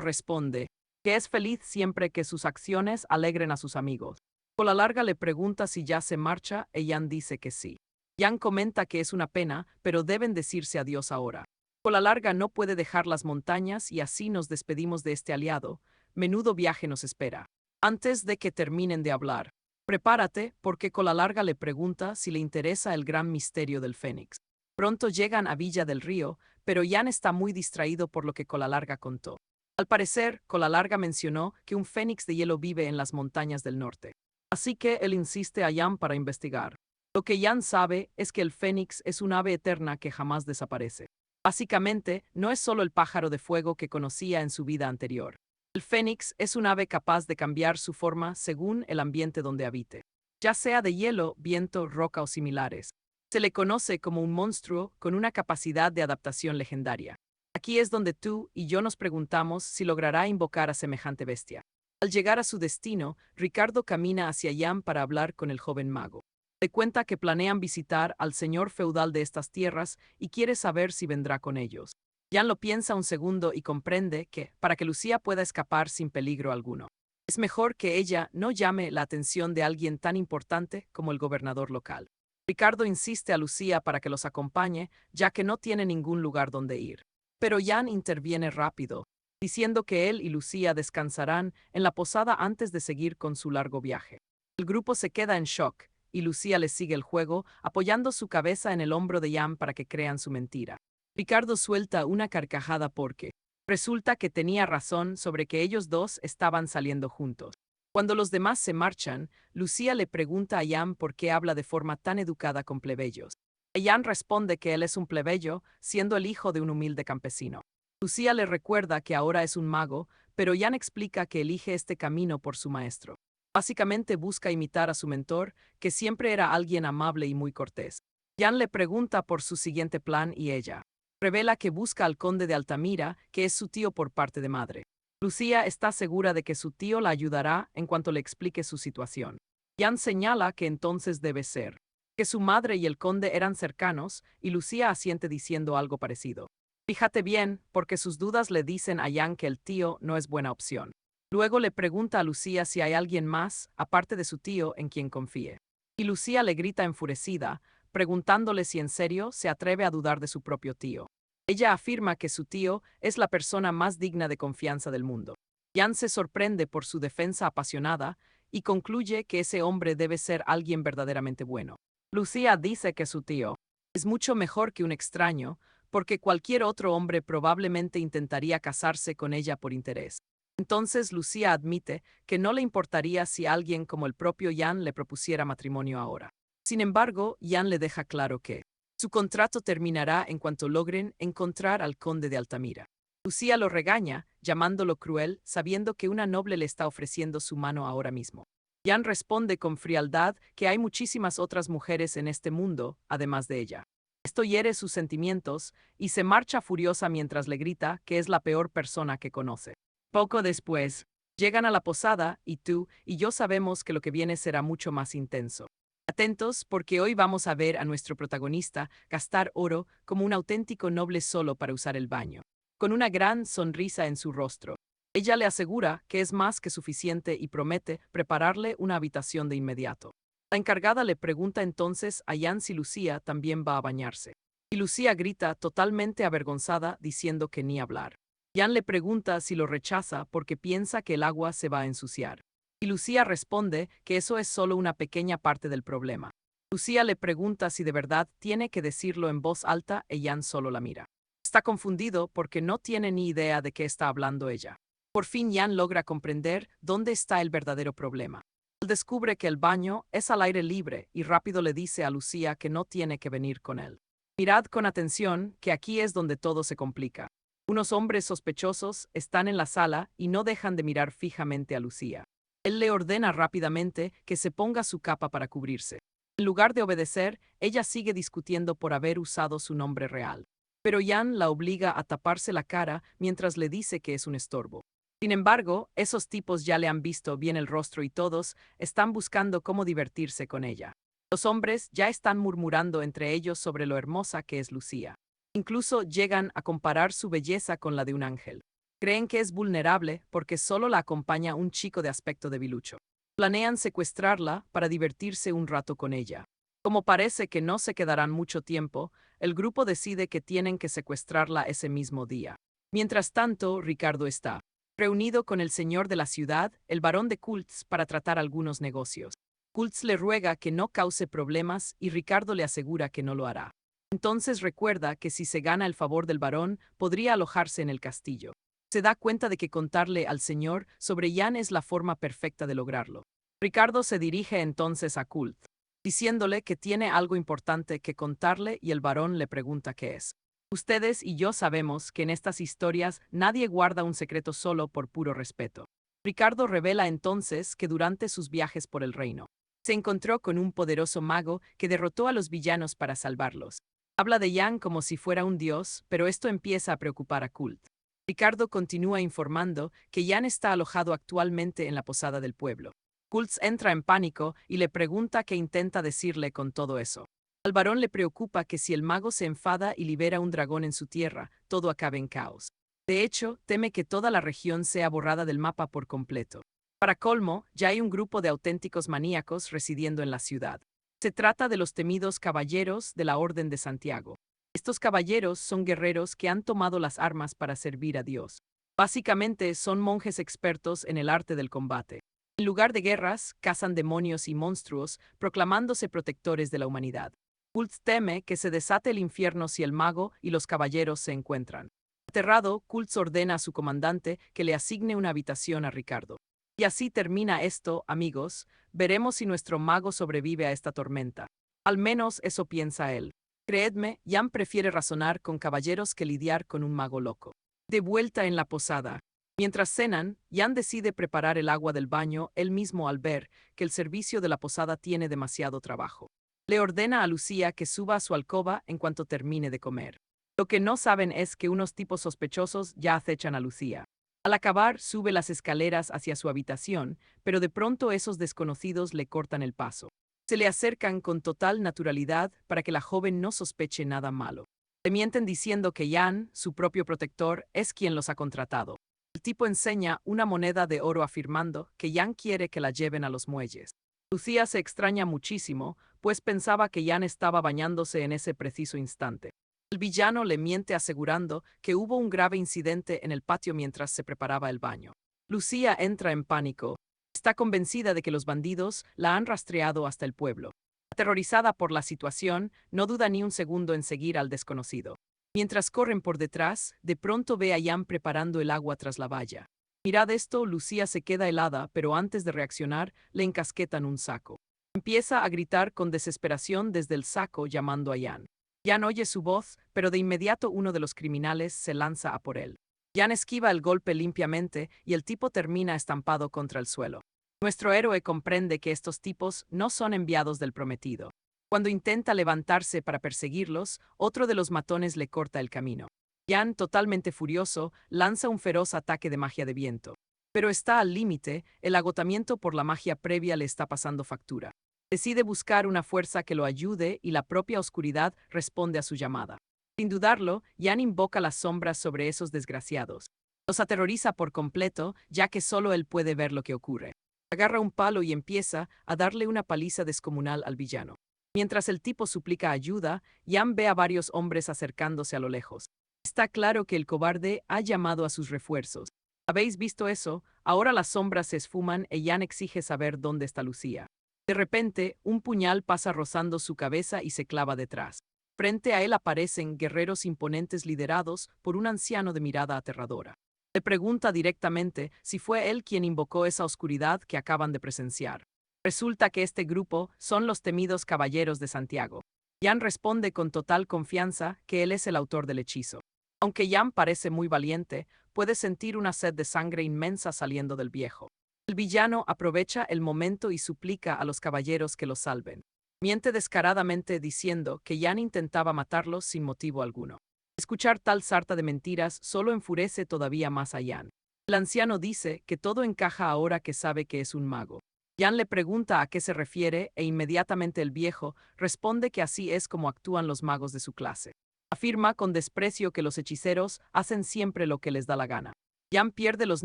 responde que es feliz siempre que sus acciones alegren a sus amigos. Cola Larga le pregunta si ya se marcha y Jan dice que sí. Jan comenta que es una pena, pero deben decirse adiós ahora. Cola Larga no puede dejar las montañas y así nos despedimos de este aliado. Menudo viaje nos espera. Antes de que terminen de hablar, prepárate, porque Cola Larga le pregunta si le interesa el gran misterio del Fénix. Pronto llegan a Villa del Río, pero Jan está muy distraído por lo que Cola Larga contó. Al parecer, Cola Larga mencionó que un fénix de hielo vive en las montañas del norte. Así que él insiste a Jan para investigar. Lo que Jan sabe es que el fénix es un ave eterna que jamás desaparece. Básicamente, no es solo el pájaro de fuego que conocía en su vida anterior. El fénix es un ave capaz de cambiar su forma según el ambiente donde habite, ya sea de hielo, viento, roca o similares. Se le conoce como un monstruo con una capacidad de adaptación legendaria. Aquí es donde tú y yo nos preguntamos si logrará invocar a semejante bestia. Al llegar a su destino, Ricardo camina hacia Jan para hablar con el joven mago. Le cuenta que planean visitar al señor feudal de estas tierras y quiere saber si vendrá con ellos. Jan lo piensa un segundo y comprende que, para que Lucía pueda escapar sin peligro alguno, es mejor que ella no llame la atención de alguien tan importante como el gobernador local. Ricardo insiste a Lucía para que los acompañe, ya que no tiene ningún lugar donde ir. Pero Jan interviene rápido, diciendo que él y Lucía descansarán en la posada antes de seguir con su largo viaje. El grupo se queda en shock, y Lucía le sigue el juego, apoyando su cabeza en el hombro de Jan para que crean su mentira. Ricardo suelta una carcajada porque resulta que tenía razón sobre que ellos dos estaban saliendo juntos. Cuando los demás se marchan, Lucía le pregunta a Jan por qué habla de forma tan educada con plebeyos. Jan responde que él es un plebeyo, siendo el hijo de un humilde campesino. Lucía le recuerda que ahora es un mago, pero Jan explica que elige este camino por su maestro. Básicamente busca imitar a su mentor, que siempre era alguien amable y muy cortés. Jan le pregunta por su siguiente plan y ella revela que busca al conde de Altamira, que es su tío por parte de madre. Lucía está segura de que su tío la ayudará en cuanto le explique su situación. Jan señala que entonces debe ser que su madre y el conde eran cercanos, y Lucía asiente diciendo algo parecido. Fíjate bien, porque sus dudas le dicen a Jan que el tío no es buena opción. Luego le pregunta a Lucía si hay alguien más, aparte de su tío, en quien confíe. Y Lucía le grita enfurecida, preguntándole si en serio se atreve a dudar de su propio tío. Ella afirma que su tío es la persona más digna de confianza del mundo. Jan se sorprende por su defensa apasionada y concluye que ese hombre debe ser alguien verdaderamente bueno. Lucía dice que su tío es mucho mejor que un extraño, porque cualquier otro hombre probablemente intentaría casarse con ella por interés. Entonces Lucía admite que no le importaría si alguien como el propio Jan le propusiera matrimonio ahora. Sin embargo, Jan le deja claro que su contrato terminará en cuanto logren encontrar al conde de Altamira. Lucía lo regaña, llamándolo cruel, sabiendo que una noble le está ofreciendo su mano ahora mismo. Jan responde con frialdad que hay muchísimas otras mujeres en este mundo, además de ella. Esto hiere sus sentimientos, y se marcha furiosa mientras le grita que es la peor persona que conoce. Poco después, llegan a la posada, y tú y yo sabemos que lo que viene será mucho más intenso. Atentos, porque hoy vamos a ver a nuestro protagonista gastar oro como un auténtico noble solo para usar el baño, con una gran sonrisa en su rostro. Ella le asegura que es más que suficiente y promete prepararle una habitación de inmediato. La encargada le pregunta entonces a Jan si Lucía también va a bañarse. Y Lucía grita totalmente avergonzada diciendo que ni hablar. Jan le pregunta si lo rechaza porque piensa que el agua se va a ensuciar. Y Lucía responde que eso es solo una pequeña parte del problema. Lucía le pregunta si de verdad tiene que decirlo en voz alta y Jan solo la mira. Está confundido porque no tiene ni idea de qué está hablando ella. Por fin Jan logra comprender dónde está el verdadero problema. Él descubre que el baño es al aire libre y rápido le dice a Lucía que no tiene que venir con él. Mirad con atención, que aquí es donde todo se complica. Unos hombres sospechosos están en la sala y no dejan de mirar fijamente a Lucía. Él le ordena rápidamente que se ponga su capa para cubrirse. En lugar de obedecer, ella sigue discutiendo por haber usado su nombre real. Pero Jan la obliga a taparse la cara mientras le dice que es un estorbo. Sin embargo, esos tipos ya le han visto bien el rostro y todos están buscando cómo divertirse con ella. Los hombres ya están murmurando entre ellos sobre lo hermosa que es Lucía. Incluso llegan a comparar su belleza con la de un ángel. Creen que es vulnerable porque solo la acompaña un chico de aspecto debilucho. Planean secuestrarla para divertirse un rato con ella. Como parece que no se quedarán mucho tiempo, el grupo decide que tienen que secuestrarla ese mismo día. Mientras tanto, Ricardo está reunido con el señor de la ciudad, el barón de Kultz, para tratar algunos negocios. Kultz le ruega que no cause problemas y Ricardo le asegura que no lo hará. Entonces recuerda que si se gana el favor del barón, podría alojarse en el castillo. Se da cuenta de que contarle al señor sobre Jan es la forma perfecta de lograrlo. Ricardo se dirige entonces a Kultz, diciéndole que tiene algo importante que contarle y el barón le pregunta qué es. Ustedes y yo sabemos que en estas historias nadie guarda un secreto solo por puro respeto. Ricardo revela entonces que durante sus viajes por el reino, se encontró con un poderoso mago que derrotó a los villanos para salvarlos. Habla de Jan como si fuera un dios, pero esto empieza a preocupar a Kult. Ricardo continúa informando que Jan está alojado actualmente en la posada del pueblo. Kult entra en pánico y le pregunta qué intenta decirle con todo eso. Al varón le preocupa que si el mago se enfada y libera un dragón en su tierra, todo acabe en caos. De hecho, teme que toda la región sea borrada del mapa por completo. Para colmo, ya hay un grupo de auténticos maníacos residiendo en la ciudad. Se trata de los temidos caballeros de la Orden de Santiago. Estos caballeros son guerreros que han tomado las armas para servir a Dios. Básicamente son monjes expertos en el arte del combate. En lugar de guerras, cazan demonios y monstruos, proclamándose protectores de la humanidad. Kult teme que se desate el infierno si el mago y los caballeros se encuentran. Aterrado, Kult ordena a su comandante que le asigne una habitación a Ricardo. Y así termina esto, amigos. Veremos si nuestro mago sobrevive a esta tormenta. Al menos eso piensa él. Creedme, Jan prefiere razonar con caballeros que lidiar con un mago loco. De vuelta en la posada. Mientras cenan, Jan decide preparar el agua del baño él mismo al ver que el servicio de la posada tiene demasiado trabajo. Le ordena a Lucía que suba a su alcoba en cuanto termine de comer. Lo que no saben es que unos tipos sospechosos ya acechan a Lucía. Al acabar, sube las escaleras hacia su habitación, pero de pronto esos desconocidos le cortan el paso. Se le acercan con total naturalidad para que la joven no sospeche nada malo. Le mienten diciendo que Jan, su propio protector, es quien los ha contratado. El tipo enseña una moneda de oro afirmando que Jan quiere que la lleven a los muelles. Lucía se extraña muchísimo, pues pensaba que Jan estaba bañándose en ese preciso instante. El villano le miente asegurando que hubo un grave incidente en el patio mientras se preparaba el baño. Lucía entra en pánico. Está convencida de que los bandidos la han rastreado hasta el pueblo. Aterrorizada por la situación, no duda ni un segundo en seguir al desconocido. Mientras corren por detrás, de pronto ve a Jan preparando el agua tras la valla. Mirad esto, Lucía se queda helada, pero antes de reaccionar, le encasquetan un saco. Empieza a gritar con desesperación desde el saco llamando a Jan. Jan oye su voz, pero de inmediato uno de los criminales se lanza a por él. Jan esquiva el golpe limpiamente y el tipo termina estampado contra el suelo. Nuestro héroe comprende que estos tipos no son enviados del prometido. Cuando intenta levantarse para perseguirlos, otro de los matones le corta el camino. Jan, totalmente furioso, lanza un feroz ataque de magia de viento. Pero está al límite, el agotamiento por la magia previa le está pasando factura. Decide buscar una fuerza que lo ayude y la propia oscuridad responde a su llamada. Sin dudarlo, Jan invoca las sombras sobre esos desgraciados. Los aterroriza por completo, ya que solo él puede ver lo que ocurre. Agarra un palo y empieza a darle una paliza descomunal al villano. Mientras el tipo suplica ayuda, Jan ve a varios hombres acercándose a lo lejos. Está claro que el cobarde ha llamado a sus refuerzos. ¿Habéis visto eso? Ahora las sombras se esfuman y Jan exige saber dónde está Lucía. De repente, un puñal pasa rozando su cabeza y se clava detrás. Frente a él aparecen guerreros imponentes liderados por un anciano de mirada aterradora. Le pregunta directamente si fue él quien invocó esa oscuridad que acaban de presenciar. Resulta que este grupo son los temidos caballeros de Santiago. Jan responde con total confianza que él es el autor del hechizo. Aunque Jan parece muy valiente, puede sentir una sed de sangre inmensa saliendo del viejo. El villano aprovecha el momento y suplica a los caballeros que lo salven. Miente descaradamente diciendo que Jan intentaba matarlos sin motivo alguno. Escuchar tal sarta de mentiras solo enfurece todavía más a Jan. El anciano dice que todo encaja ahora que sabe que es un mago. Jan le pregunta a qué se refiere e inmediatamente el viejo responde que así es como actúan los magos de su clase. Afirma con desprecio que los hechiceros hacen siempre lo que les da la gana. Jan pierde los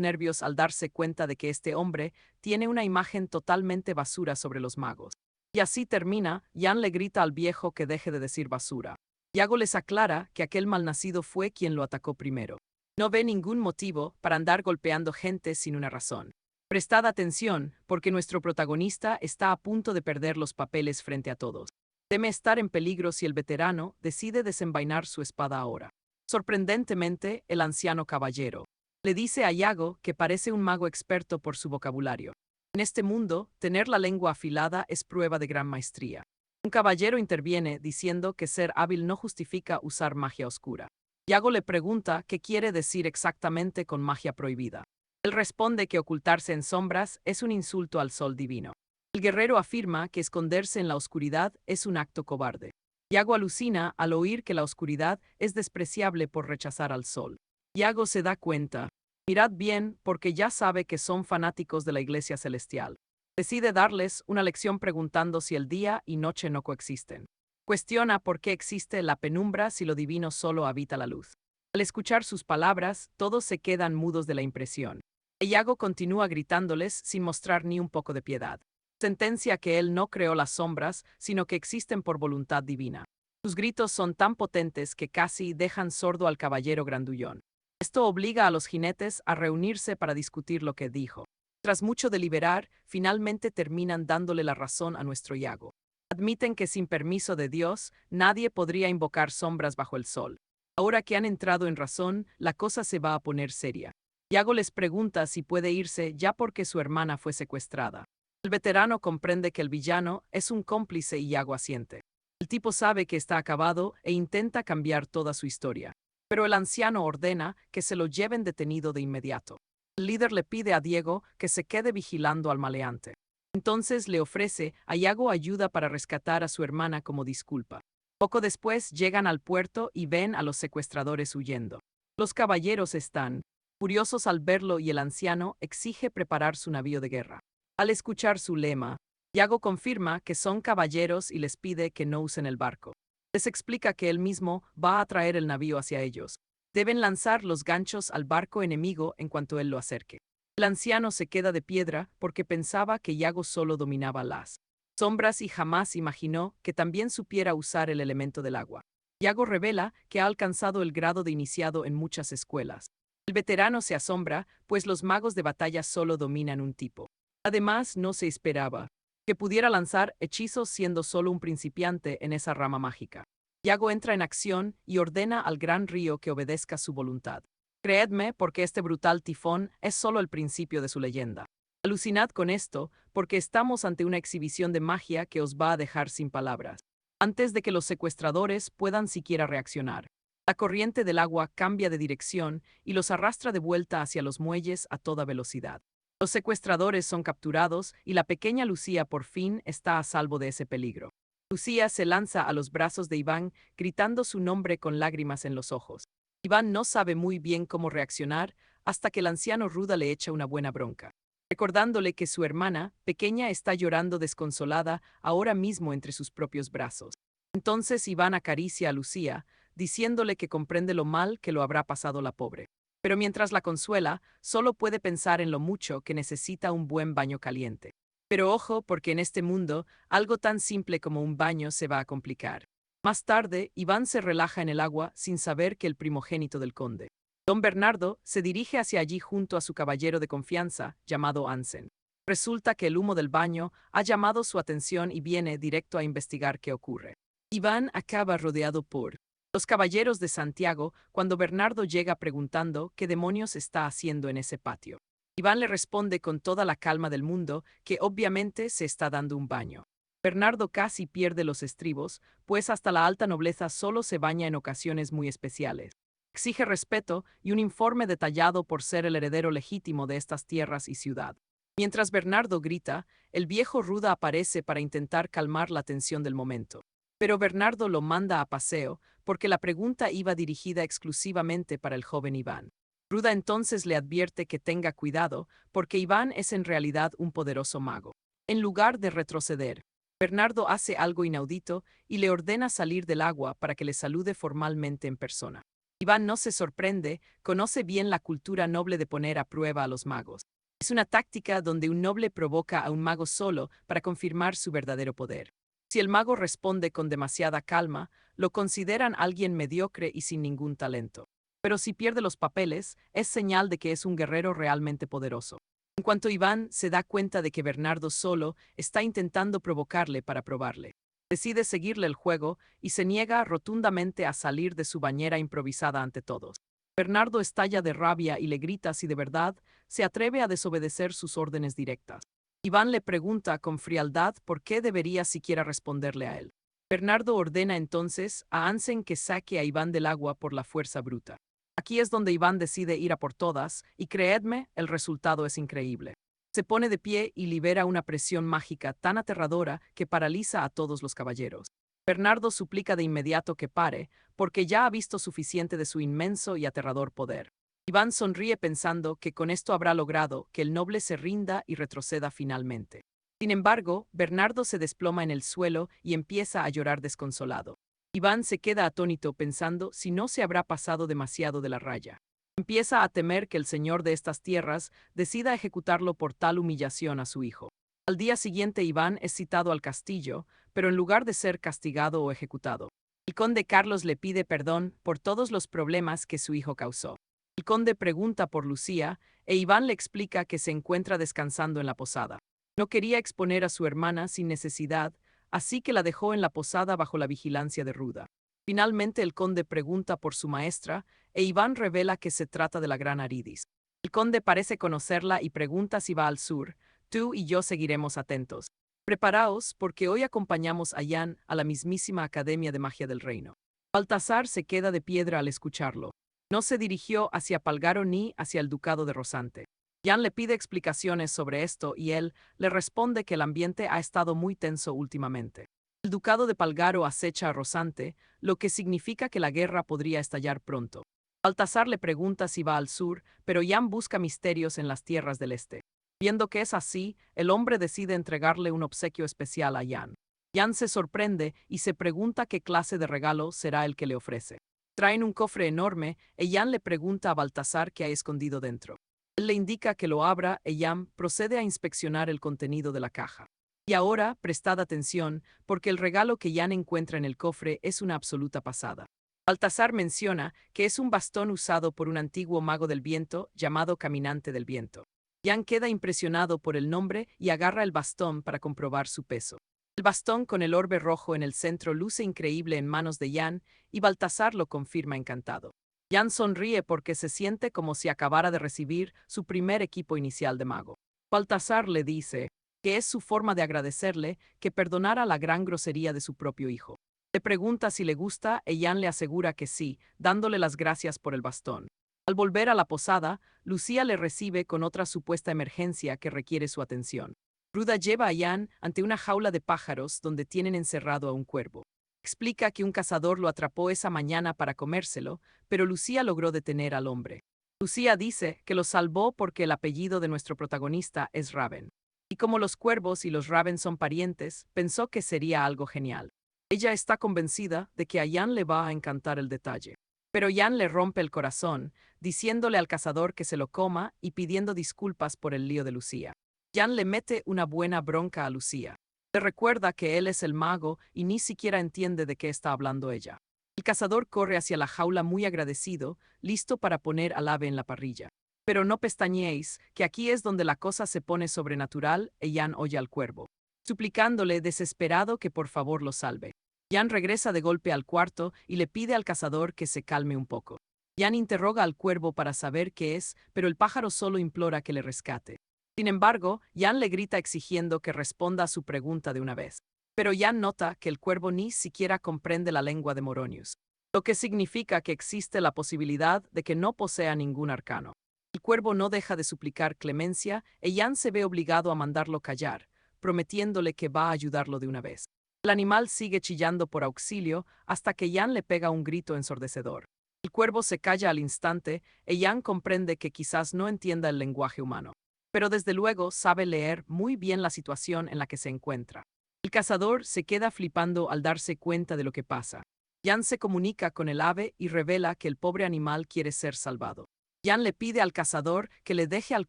nervios al darse cuenta de que este hombre tiene una imagen totalmente basura sobre los magos. Y así termina, Jan le grita al viejo que deje de decir basura. Yago les aclara que aquel malnacido fue quien lo atacó primero. No ve ningún motivo para andar golpeando gente sin una razón. Prestad atención, porque nuestro protagonista está a punto de perder los papeles frente a todos. Teme estar en peligro si el veterano decide desenvainar su espada ahora. Sorprendentemente, el anciano caballero le dice a Yago que parece un mago experto por su vocabulario. En este mundo, tener la lengua afilada es prueba de gran maestría. Un caballero interviene diciendo que ser hábil no justifica usar magia oscura. Yago le pregunta qué quiere decir exactamente con magia prohibida. Él responde que ocultarse en sombras es un insulto al sol divino. El guerrero afirma que esconderse en la oscuridad es un acto cobarde. Yago alucina al oír que la oscuridad es despreciable por rechazar al sol. Yago se da cuenta. Mirad bien, porque ya sabe que son fanáticos de la Iglesia Celestial. Decide darles una lección preguntando si el día y noche no coexisten. Cuestiona por qué existe la penumbra si lo divino solo habita la luz. Al escuchar sus palabras, todos se quedan mudos de la impresión. Yago continúa gritándoles sin mostrar ni un poco de piedad. Sentencia que él no creó las sombras, sino que existen por voluntad divina. Sus gritos son tan potentes que casi dejan sordo al caballero grandullón. Esto obliga a los jinetes a reunirse para discutir lo que dijo. Tras mucho deliberar, finalmente terminan dándole la razón a nuestro Yago. Admiten que sin permiso de Dios, nadie podría invocar sombras bajo el sol. Ahora que han entrado en razón, la cosa se va a poner seria. Yago les pregunta si puede irse ya porque su hermana fue secuestrada. El veterano comprende que el villano es un cómplice y Yago asiente. El tipo sabe que está acabado e intenta cambiar toda su historia. Pero el anciano ordena que se lo lleven detenido de inmediato. El líder le pide a Diego que se quede vigilando al maleante. Entonces le ofrece a Yago ayuda para rescatar a su hermana como disculpa. Poco después llegan al puerto y ven a los secuestradores huyendo. Los caballeros están furiosos al verlo y el anciano exige preparar su navío de guerra. Al escuchar su lema, Yago confirma que son caballeros y les pide que no usen el barco. Les explica que él mismo va a traer el navío hacia ellos. Deben lanzar los ganchos al barco enemigo en cuanto él lo acerque. El anciano se queda de piedra porque pensaba que Yago solo dominaba las sombras y jamás imaginó que también supiera usar el elemento del agua. Yago revela que ha alcanzado el grado de iniciado en muchas escuelas. El veterano se asombra, pues los magos de batalla solo dominan un tipo. Además, no se esperaba que pudiera lanzar hechizos siendo solo un principiante en esa rama mágica. Yago entra en acción y ordena al gran río que obedezca su voluntad. Creedme, porque este brutal tifón es solo el principio de su leyenda. Alucinad con esto, porque estamos ante una exhibición de magia que os va a dejar sin palabras, antes de que los secuestradores puedan siquiera reaccionar. La corriente del agua cambia de dirección y los arrastra de vuelta hacia los muelles a toda velocidad. Los secuestradores son capturados y la pequeña Lucía por fin está a salvo de ese peligro. Lucía se lanza a los brazos de Iván, gritando su nombre con lágrimas en los ojos. Iván no sabe muy bien cómo reaccionar hasta que el anciano Ruda le echa una buena bronca, recordándole que su hermana, pequeña, está llorando desconsolada ahora mismo entre sus propios brazos. Entonces Iván acaricia a Lucía, diciéndole que comprende lo mal que lo habrá pasado la pobre. Pero mientras la consuela, solo puede pensar en lo mucho que necesita un buen baño caliente. Pero ojo, porque en este mundo, algo tan simple como un baño se va a complicar. Más tarde, Iván se relaja en el agua sin saber que el primogénito del conde, don Bernardo, se dirige hacia allí junto a su caballero de confianza, llamado Ansen. Resulta que el humo del baño ha llamado su atención y viene directo a investigar qué ocurre. Iván acaba rodeado por los caballeros de Santiago cuando Bernardo llega preguntando qué demonios está haciendo en ese patio. Iván le responde con toda la calma del mundo que obviamente se está dando un baño. Bernardo casi pierde los estribos, pues hasta la alta nobleza solo se baña en ocasiones muy especiales. Exige respeto y un informe detallado por ser el heredero legítimo de estas tierras y ciudad. Mientras Bernardo grita, el viejo Ruda aparece para intentar calmar la tensión del momento. Pero Bernardo lo manda a paseo, porque la pregunta iba dirigida exclusivamente para el joven Iván. Ruda entonces le advierte que tenga cuidado, porque Iván es en realidad un poderoso mago. En lugar de retroceder, Bernardo hace algo inaudito y le ordena salir del agua para que le salude formalmente en persona. Iván no se sorprende, conoce bien la cultura noble de poner a prueba a los magos. Es una táctica donde un noble provoca a un mago solo para confirmar su verdadero poder. Si el mago responde con demasiada calma, lo consideran alguien mediocre y sin ningún talento. Pero si pierde los papeles, es señal de que es un guerrero realmente poderoso. En cuanto Iván se da cuenta de que Bernardo solo está intentando provocarle para probarle, decide seguirle el juego y se niega rotundamente a salir de su bañera improvisada ante todos. Bernardo estalla de rabia y le grita si de verdad se atreve a desobedecer sus órdenes directas. Iván le pregunta con frialdad por qué debería siquiera responderle a él. Bernardo ordena entonces a Ansem que saque a Iván del agua por la fuerza bruta. Aquí es donde Iván decide ir a por todas, y creedme, el resultado es increíble. Se pone de pie y libera una presión mágica tan aterradora que paraliza a todos los caballeros. Bernardo suplica de inmediato que pare, porque ya ha visto suficiente de su inmenso y aterrador poder. Iván sonríe pensando que con esto habrá logrado que el noble se rinda y retroceda finalmente. Sin embargo, Bernardo se desploma en el suelo y empieza a llorar desconsolado. Iván se queda atónito pensando si no se habrá pasado demasiado de la raya. Empieza a temer que el señor de estas tierras decida ejecutarlo por tal humillación a su hijo. Al día siguiente Iván es citado al castillo, pero en lugar de ser castigado o ejecutado, el conde Carlos le pide perdón por todos los problemas que su hijo causó. El conde pregunta por Lucía, e Iván le explica que se encuentra descansando en la posada. No quería exponer a su hermana sin necesidad, así que la dejó en la posada bajo la vigilancia de Ruda. Finalmente el conde pregunta por su maestra, e Iván revela que se trata de la gran Aridis. El conde parece conocerla y pregunta si va al sur. Tú y yo seguiremos atentos. Preparaos, porque hoy acompañamos a Jan a la mismísima Academia de Magia del Reino. Baltasar se queda de piedra al escucharlo. No se dirigió hacia Palgaro ni hacia el ducado de Rosante. Jan le pide explicaciones sobre esto y él le responde que el ambiente ha estado muy tenso últimamente. El ducado de Palgaro acecha a Rosante, lo que significa que la guerra podría estallar pronto. Baltasar le pregunta si va al sur, pero Jan busca misterios en las tierras del este. Viendo que es así, el hombre decide entregarle un obsequio especial a Jan. Jan se sorprende y se pregunta qué clase de regalo será el que le ofrece. Traen un cofre enorme y Jan le pregunta a Baltasar qué ha escondido dentro. Él le indica que lo abra y Jan procede a inspeccionar el contenido de la caja. Y ahora, prestad atención, porque el regalo que Jan encuentra en el cofre es una absoluta pasada. Baltasar menciona que es un bastón usado por un antiguo mago del viento llamado Caminante del Viento. Jan queda impresionado por el nombre y agarra el bastón para comprobar su peso. El bastón con el orbe rojo en el centro luce increíble en manos de Jan y Baltasar lo confirma encantado. Jan sonríe porque se siente como si acabara de recibir su primer equipo inicial de mago. Baltasar le dice que es su forma de agradecerle que perdonara la gran grosería de su propio hijo. Le pregunta si le gusta y Jan le asegura que sí, dándole las gracias por el bastón. Al volver a la posada, Lucía le recibe con otra supuesta emergencia que requiere su atención. Ruda lleva a Jan ante una jaula de pájaros donde tienen encerrado a un cuervo. Explica que un cazador lo atrapó esa mañana para comérselo, pero Lucía logró detener al hombre. Lucía dice que lo salvó porque el apellido de nuestro protagonista es Raven. Y como los cuervos y los Raven son parientes, pensó que sería algo genial. Ella está convencida de que a Jan le va a encantar el detalle. Pero Jan le rompe el corazón, diciéndole al cazador que se lo coma y pidiendo disculpas por el lío de Lucía. Jan le mete una buena bronca a Lucía. Le recuerda que él es el mago y ni siquiera entiende de qué está hablando ella. El cazador corre hacia la jaula muy agradecido, listo para poner al ave en la parrilla. Pero no pestañeéis, que aquí es donde la cosa se pone sobrenatural y Jan oye al cuervo, suplicándole desesperado que por favor lo salve. Jan regresa de golpe al cuarto y le pide al cazador que se calme un poco. Jan interroga al cuervo para saber qué es, pero el pájaro solo implora que le rescate. Sin embargo, Jan le grita exigiendo que responda a su pregunta de una vez. Pero Jan nota que el cuervo ni siquiera comprende la lengua de Moronius, lo que significa que existe la posibilidad de que no posea ningún arcano. El cuervo no deja de suplicar clemencia y Jan se ve obligado a mandarlo callar, prometiéndole que va a ayudarlo de una vez. El animal sigue chillando por auxilio hasta que Jan le pega un grito ensordecedor. El cuervo se calla al instante e Jan comprende que quizás no entienda el lenguaje humano, pero desde luego sabe leer muy bien la situación en la que se encuentra. El cazador se queda flipando al darse cuenta de lo que pasa. Jan se comunica con el ave y revela que el pobre animal quiere ser salvado. Jan le pide al cazador que le deje al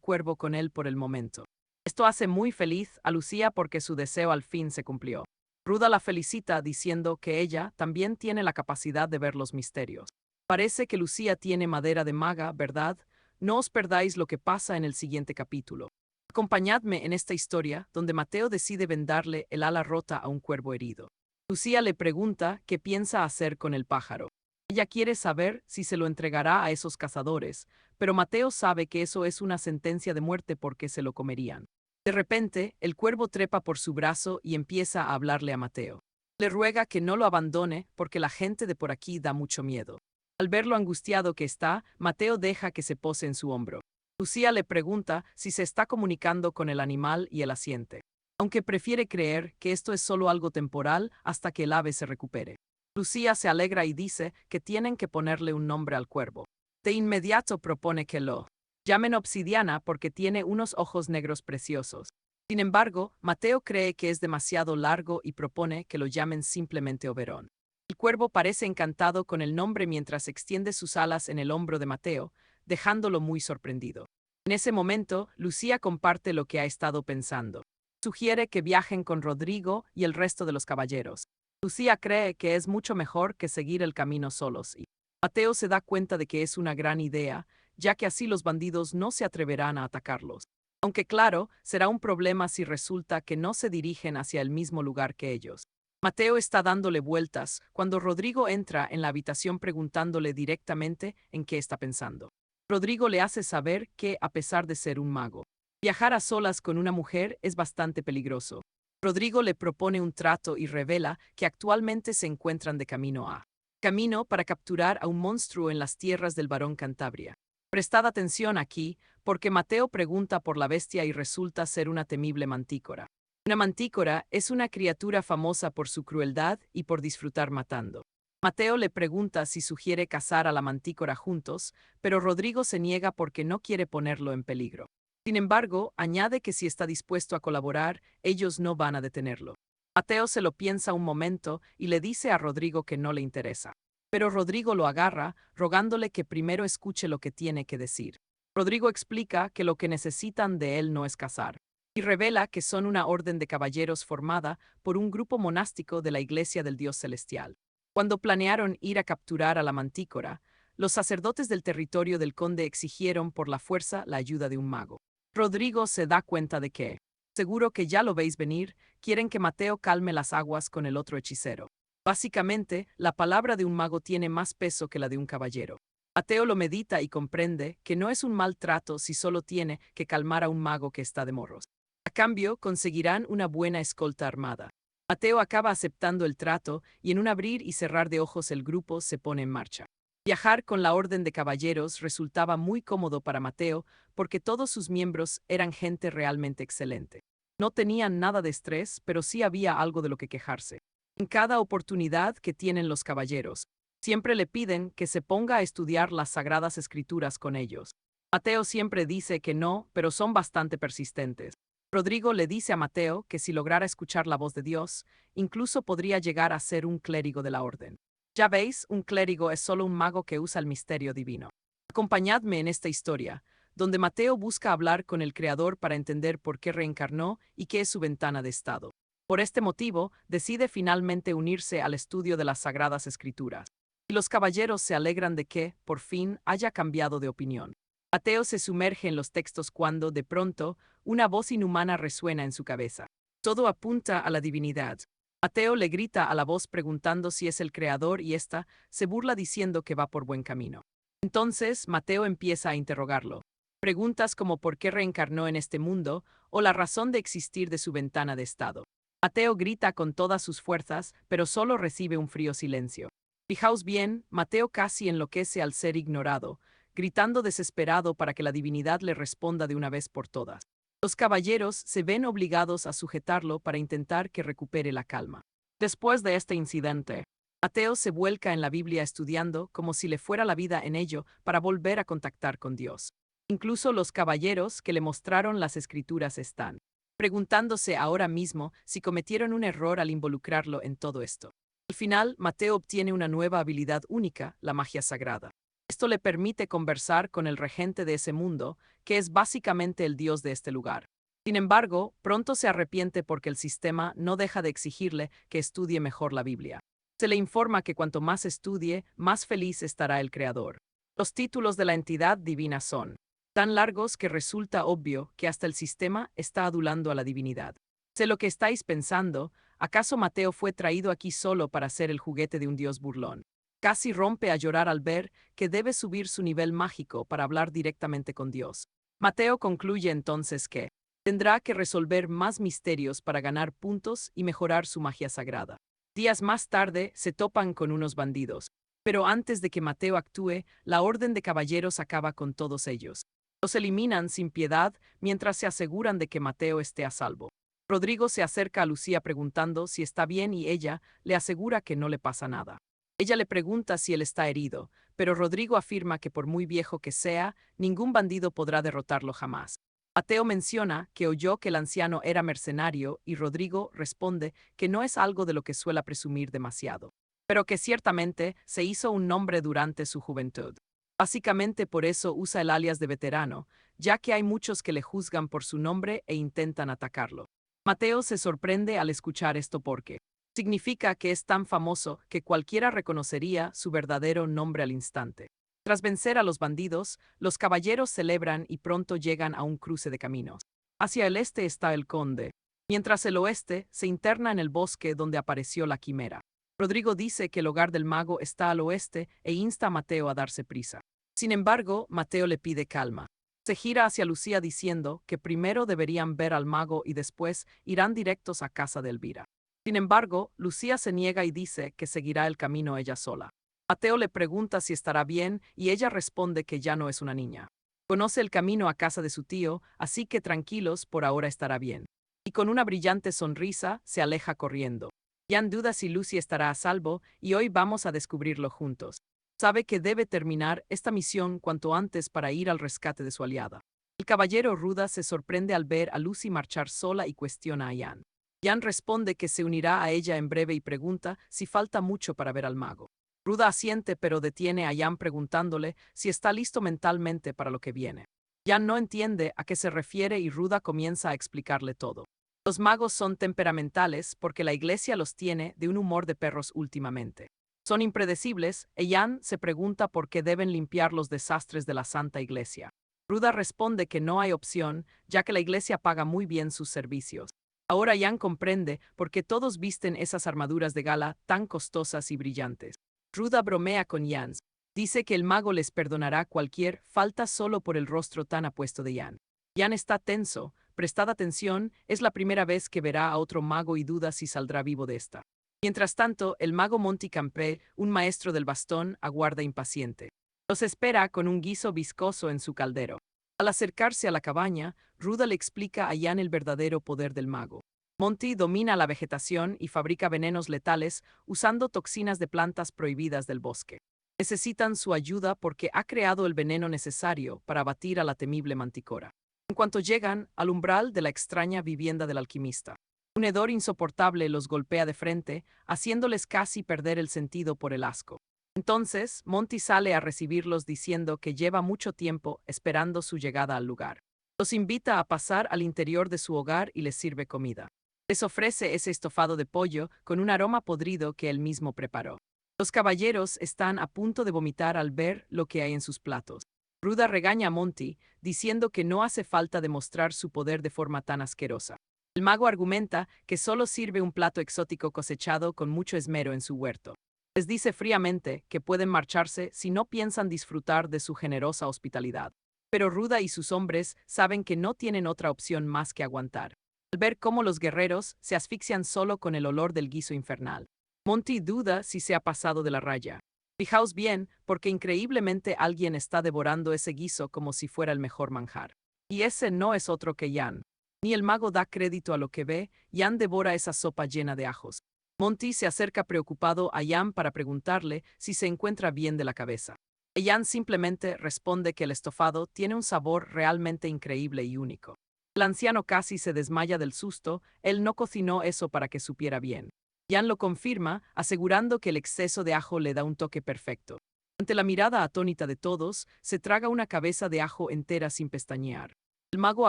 cuervo con él por el momento. Esto hace muy feliz a Lucía porque su deseo al fin se cumplió. Ruda la felicita diciendo que ella también tiene la capacidad de ver los misterios. Parece que Lucía tiene madera de maga, ¿verdad? No os perdáis lo que pasa en el siguiente capítulo. Acompañadme en esta historia donde Mateo decide vendarle el ala rota a un cuervo herido. Lucía le pregunta qué piensa hacer con el pájaro. Ella quiere saber si se lo entregará a esos cazadores, pero Mateo sabe que eso es una sentencia de muerte porque se lo comerían. De repente, el cuervo trepa por su brazo y empieza a hablarle a Mateo. Le ruega que no lo abandone porque la gente de por aquí da mucho miedo. Al ver lo angustiado que está, Mateo deja que se pose en su hombro. Lucía le pregunta si se está comunicando con el animal y él asiente, aunque prefiere creer que esto es solo algo temporal hasta que el ave se recupere. Lucía se alegra y dice que tienen que ponerle un nombre al cuervo. De inmediato propone que lo llamen Obsidiana porque tiene unos ojos negros preciosos. Sin embargo, Mateo cree que es demasiado largo y propone que lo llamen simplemente Oberón. El cuervo parece encantado con el nombre mientras extiende sus alas en el hombro de Mateo, dejándolo muy sorprendido. En ese momento, Lucía comparte lo que ha estado pensando. Sugiere que viajen con Rodrigo y el resto de los caballeros. Lucía cree que es mucho mejor que seguir el camino solos y Mateo se da cuenta de que es una gran idea, ya que así los bandidos no se atreverán a atacarlos. Aunque claro, será un problema si resulta que no se dirigen hacia el mismo lugar que ellos. Mateo está dándole vueltas cuando Rodrigo entra en la habitación preguntándole directamente en qué está pensando. Rodrigo le hace saber que, a pesar de ser un mago, viajar a solas con una mujer es bastante peligroso. Rodrigo le propone un trato y revela que actualmente se encuentran de camino para capturar a un monstruo en las tierras del Barón Cantabria. Prestad atención aquí, porque Mateo pregunta por la bestia y resulta ser una temible mantícora. Una mantícora es una criatura famosa por su crueldad y por disfrutar matando. Mateo le pregunta si sugiere cazar a la mantícora juntos, pero Rodrigo se niega porque no quiere ponerlo en peligro. Sin embargo, añade que si está dispuesto a colaborar, ellos no van a detenerlo. Mateo se lo piensa un momento y le dice a Rodrigo que no le interesa. Pero Rodrigo lo agarra, rogándole que primero escuche lo que tiene que decir. Rodrigo explica que lo que necesitan de él no es cazar, y revela que son una orden de caballeros formada por un grupo monástico de la Iglesia del Dios Celestial. Cuando planearon ir a capturar a la mantícora, los sacerdotes del territorio del conde exigieron por la fuerza la ayuda de un mago. Rodrigo se da cuenta de que, seguro que ya lo veis venir, quieren que Mateo calme las aguas con el otro hechicero. Básicamente, la palabra de un mago tiene más peso que la de un caballero. Mateo lo medita y comprende que no es un mal trato si solo tiene que calmar a un mago que está de morros. A cambio, conseguirán una buena escolta armada. Mateo acaba aceptando el trato y en un abrir y cerrar de ojos el grupo se pone en marcha. Viajar con la Orden de Caballeros resultaba muy cómodo para Mateo porque todos sus miembros eran gente realmente excelente. No tenían nada de estrés, pero sí había algo de lo que quejarse. En cada oportunidad que tienen los caballeros, siempre le piden que se ponga a estudiar las Sagradas Escrituras con ellos. Mateo siempre dice que no, pero son bastante persistentes. Rodrigo le dice a Mateo que si lograra escuchar la voz de Dios, incluso podría llegar a ser un clérigo de la orden. Ya veis, un clérigo es solo un mago que usa el misterio divino. Acompañadme en esta historia, donde Mateo busca hablar con el Creador para entender por qué reencarnó y qué es su ventana de estado. Por este motivo, decide finalmente unirse al estudio de las Sagradas Escrituras. Y los caballeros se alegran de que, por fin, haya cambiado de opinión. Mateo se sumerge en los textos cuando, de pronto, una voz inhumana resuena en su cabeza. Todo apunta a la divinidad. Mateo le grita a la voz preguntando si es el creador y ésta se burla diciendo que va por buen camino. Entonces, Mateo empieza a interrogarlo. Preguntas como por qué reencarnó en este mundo o la razón de existir de su ventana de estado. Mateo grita con todas sus fuerzas, pero solo recibe un frío silencio. Fijaos bien, Mateo casi enloquece al ser ignorado, gritando desesperado para que la divinidad le responda de una vez por todas. Los caballeros se ven obligados a sujetarlo para intentar que recupere la calma. Después de este incidente, Mateo se vuelca en la Biblia estudiando como si le fuera la vida en ello para volver a contactar con Dios. Incluso los caballeros que le mostraron las escrituras están preguntándose ahora mismo si cometieron un error al involucrarlo en todo esto. Al final, Mateo obtiene una nueva habilidad única, la magia sagrada. Esto le permite conversar con el regente de ese mundo, que es básicamente el dios de este lugar. Sin embargo, pronto se arrepiente porque el sistema no deja de exigirle que estudie mejor la Biblia. Se le informa que cuanto más estudie, más feliz estará el Creador. Los títulos de la entidad divina son tan largos que resulta obvio que hasta el sistema está adulando a la divinidad. Sé lo que estáis pensando, ¿acaso Mateo fue traído aquí solo para ser el juguete de un dios burlón? Casi rompe a llorar al ver que debe subir su nivel mágico para hablar directamente con Dios. Mateo concluye entonces que tendrá que resolver más misterios para ganar puntos y mejorar su magia sagrada. Días más tarde se topan con unos bandidos, pero antes de que Mateo actúe, la orden de caballeros acaba con todos ellos. Los eliminan sin piedad mientras se aseguran de que Mateo esté a salvo. Rodrigo se acerca a Lucía preguntando si está bien y ella le asegura que no le pasa nada. Ella le pregunta si él está herido, pero Rodrigo afirma que por muy viejo que sea, ningún bandido podrá derrotarlo jamás. Mateo menciona que oyó que el anciano era mercenario y Rodrigo responde que no es algo de lo que suele presumir demasiado, pero que ciertamente se hizo un nombre durante su juventud. Básicamente por eso usa el alias de veterano, ya que hay muchos que le juzgan por su nombre e intentan atacarlo. Mateo se sorprende al escuchar esto porque significa que es tan famoso que cualquiera reconocería su verdadero nombre al instante. Tras vencer a los bandidos, los caballeros celebran y pronto llegan a un cruce de caminos. Hacia el este está el conde, mientras el oeste se interna en el bosque donde apareció la quimera. Rodrigo dice que el hogar del mago está al oeste e insta a Mateo a darse prisa. Sin embargo, Mateo le pide calma. Se gira hacia Lucía diciendo que primero deberían ver al mago y después irán directos a casa de Elvira. Sin embargo, Lucía se niega y dice que seguirá el camino ella sola. Mateo le pregunta si estará bien y ella responde que ya no es una niña. Conoce el camino a casa de su tío, así que tranquilos, por ahora estará bien. Y con una brillante sonrisa, se aleja corriendo. Jan duda si Lucy estará a salvo y hoy vamos a descubrirlo juntos. Sabe que debe terminar esta misión cuanto antes para ir al rescate de su aliada. El caballero Ruda se sorprende al ver a Lucy marchar sola y cuestiona a Jan. Jan responde que se unirá a ella en breve y pregunta si falta mucho para ver al mago. Ruda asiente pero detiene a Jan preguntándole si está listo mentalmente para lo que viene. Jan no entiende a qué se refiere y Ruda comienza a explicarle todo. Los magos son temperamentales porque la iglesia los tiene de un humor de perros últimamente. Son impredecibles y Jan se pregunta por qué deben limpiar los desastres de la Santa Iglesia. Ruda responde que no hay opción, ya que la iglesia paga muy bien sus servicios. Ahora Jan comprende por qué todos visten esas armaduras de gala tan costosas y brillantes. Ruda bromea con Jan. Dice que el mago les perdonará cualquier falta solo por el rostro tan apuesto de Jan. Jan está tenso. Prestad atención, es la primera vez que verá a otro mago y duda si saldrá vivo de esta. Mientras tanto, el mago Monty Campé, un maestro del bastón, aguarda impaciente. Los espera con un guiso viscoso en su caldero. Al acercarse a la cabaña, Ruda le explica a Jan el verdadero poder del mago. Monty domina la vegetación y fabrica venenos letales usando toxinas de plantas prohibidas del bosque. Necesitan su ayuda porque ha creado el veneno necesario para abatir a la temible manticora. En cuanto llegan al umbral de la extraña vivienda del alquimista, un hedor insoportable los golpea de frente, haciéndoles casi perder el sentido por el asco. Entonces, Monty sale a recibirlos diciendo que lleva mucho tiempo esperando su llegada al lugar. Los invita a pasar al interior de su hogar y les sirve comida. Les ofrece ese estofado de pollo con un aroma podrido que él mismo preparó. Los caballeros están a punto de vomitar al ver lo que hay en sus platos. Ruda regaña a Monty, diciendo que no hace falta demostrar su poder de forma tan asquerosa. El mago argumenta que solo sirve un plato exótico cosechado con mucho esmero en su huerto. Les dice fríamente que pueden marcharse si no piensan disfrutar de su generosa hospitalidad. Pero Ruda y sus hombres saben que no tienen otra opción más que aguantar. Al ver cómo los guerreros se asfixian solo con el olor del guiso infernal, Monty duda si se ha pasado de la raya. Fijaos bien, porque increíblemente alguien está devorando ese guiso como si fuera el mejor manjar. Y ese no es otro que Jan. Ni el mago da crédito a lo que ve, Jan devora esa sopa llena de ajos. Monty se acerca preocupado a Jan para preguntarle si se encuentra bien de la cabeza. Jan simplemente responde que el estofado tiene un sabor realmente increíble y único. El anciano casi se desmaya del susto, él no cocinó eso para que supiera bien. Jan lo confirma, asegurando que el exceso de ajo le da un toque perfecto. Ante la mirada atónita de todos, se traga una cabeza de ajo entera sin pestañear. El mago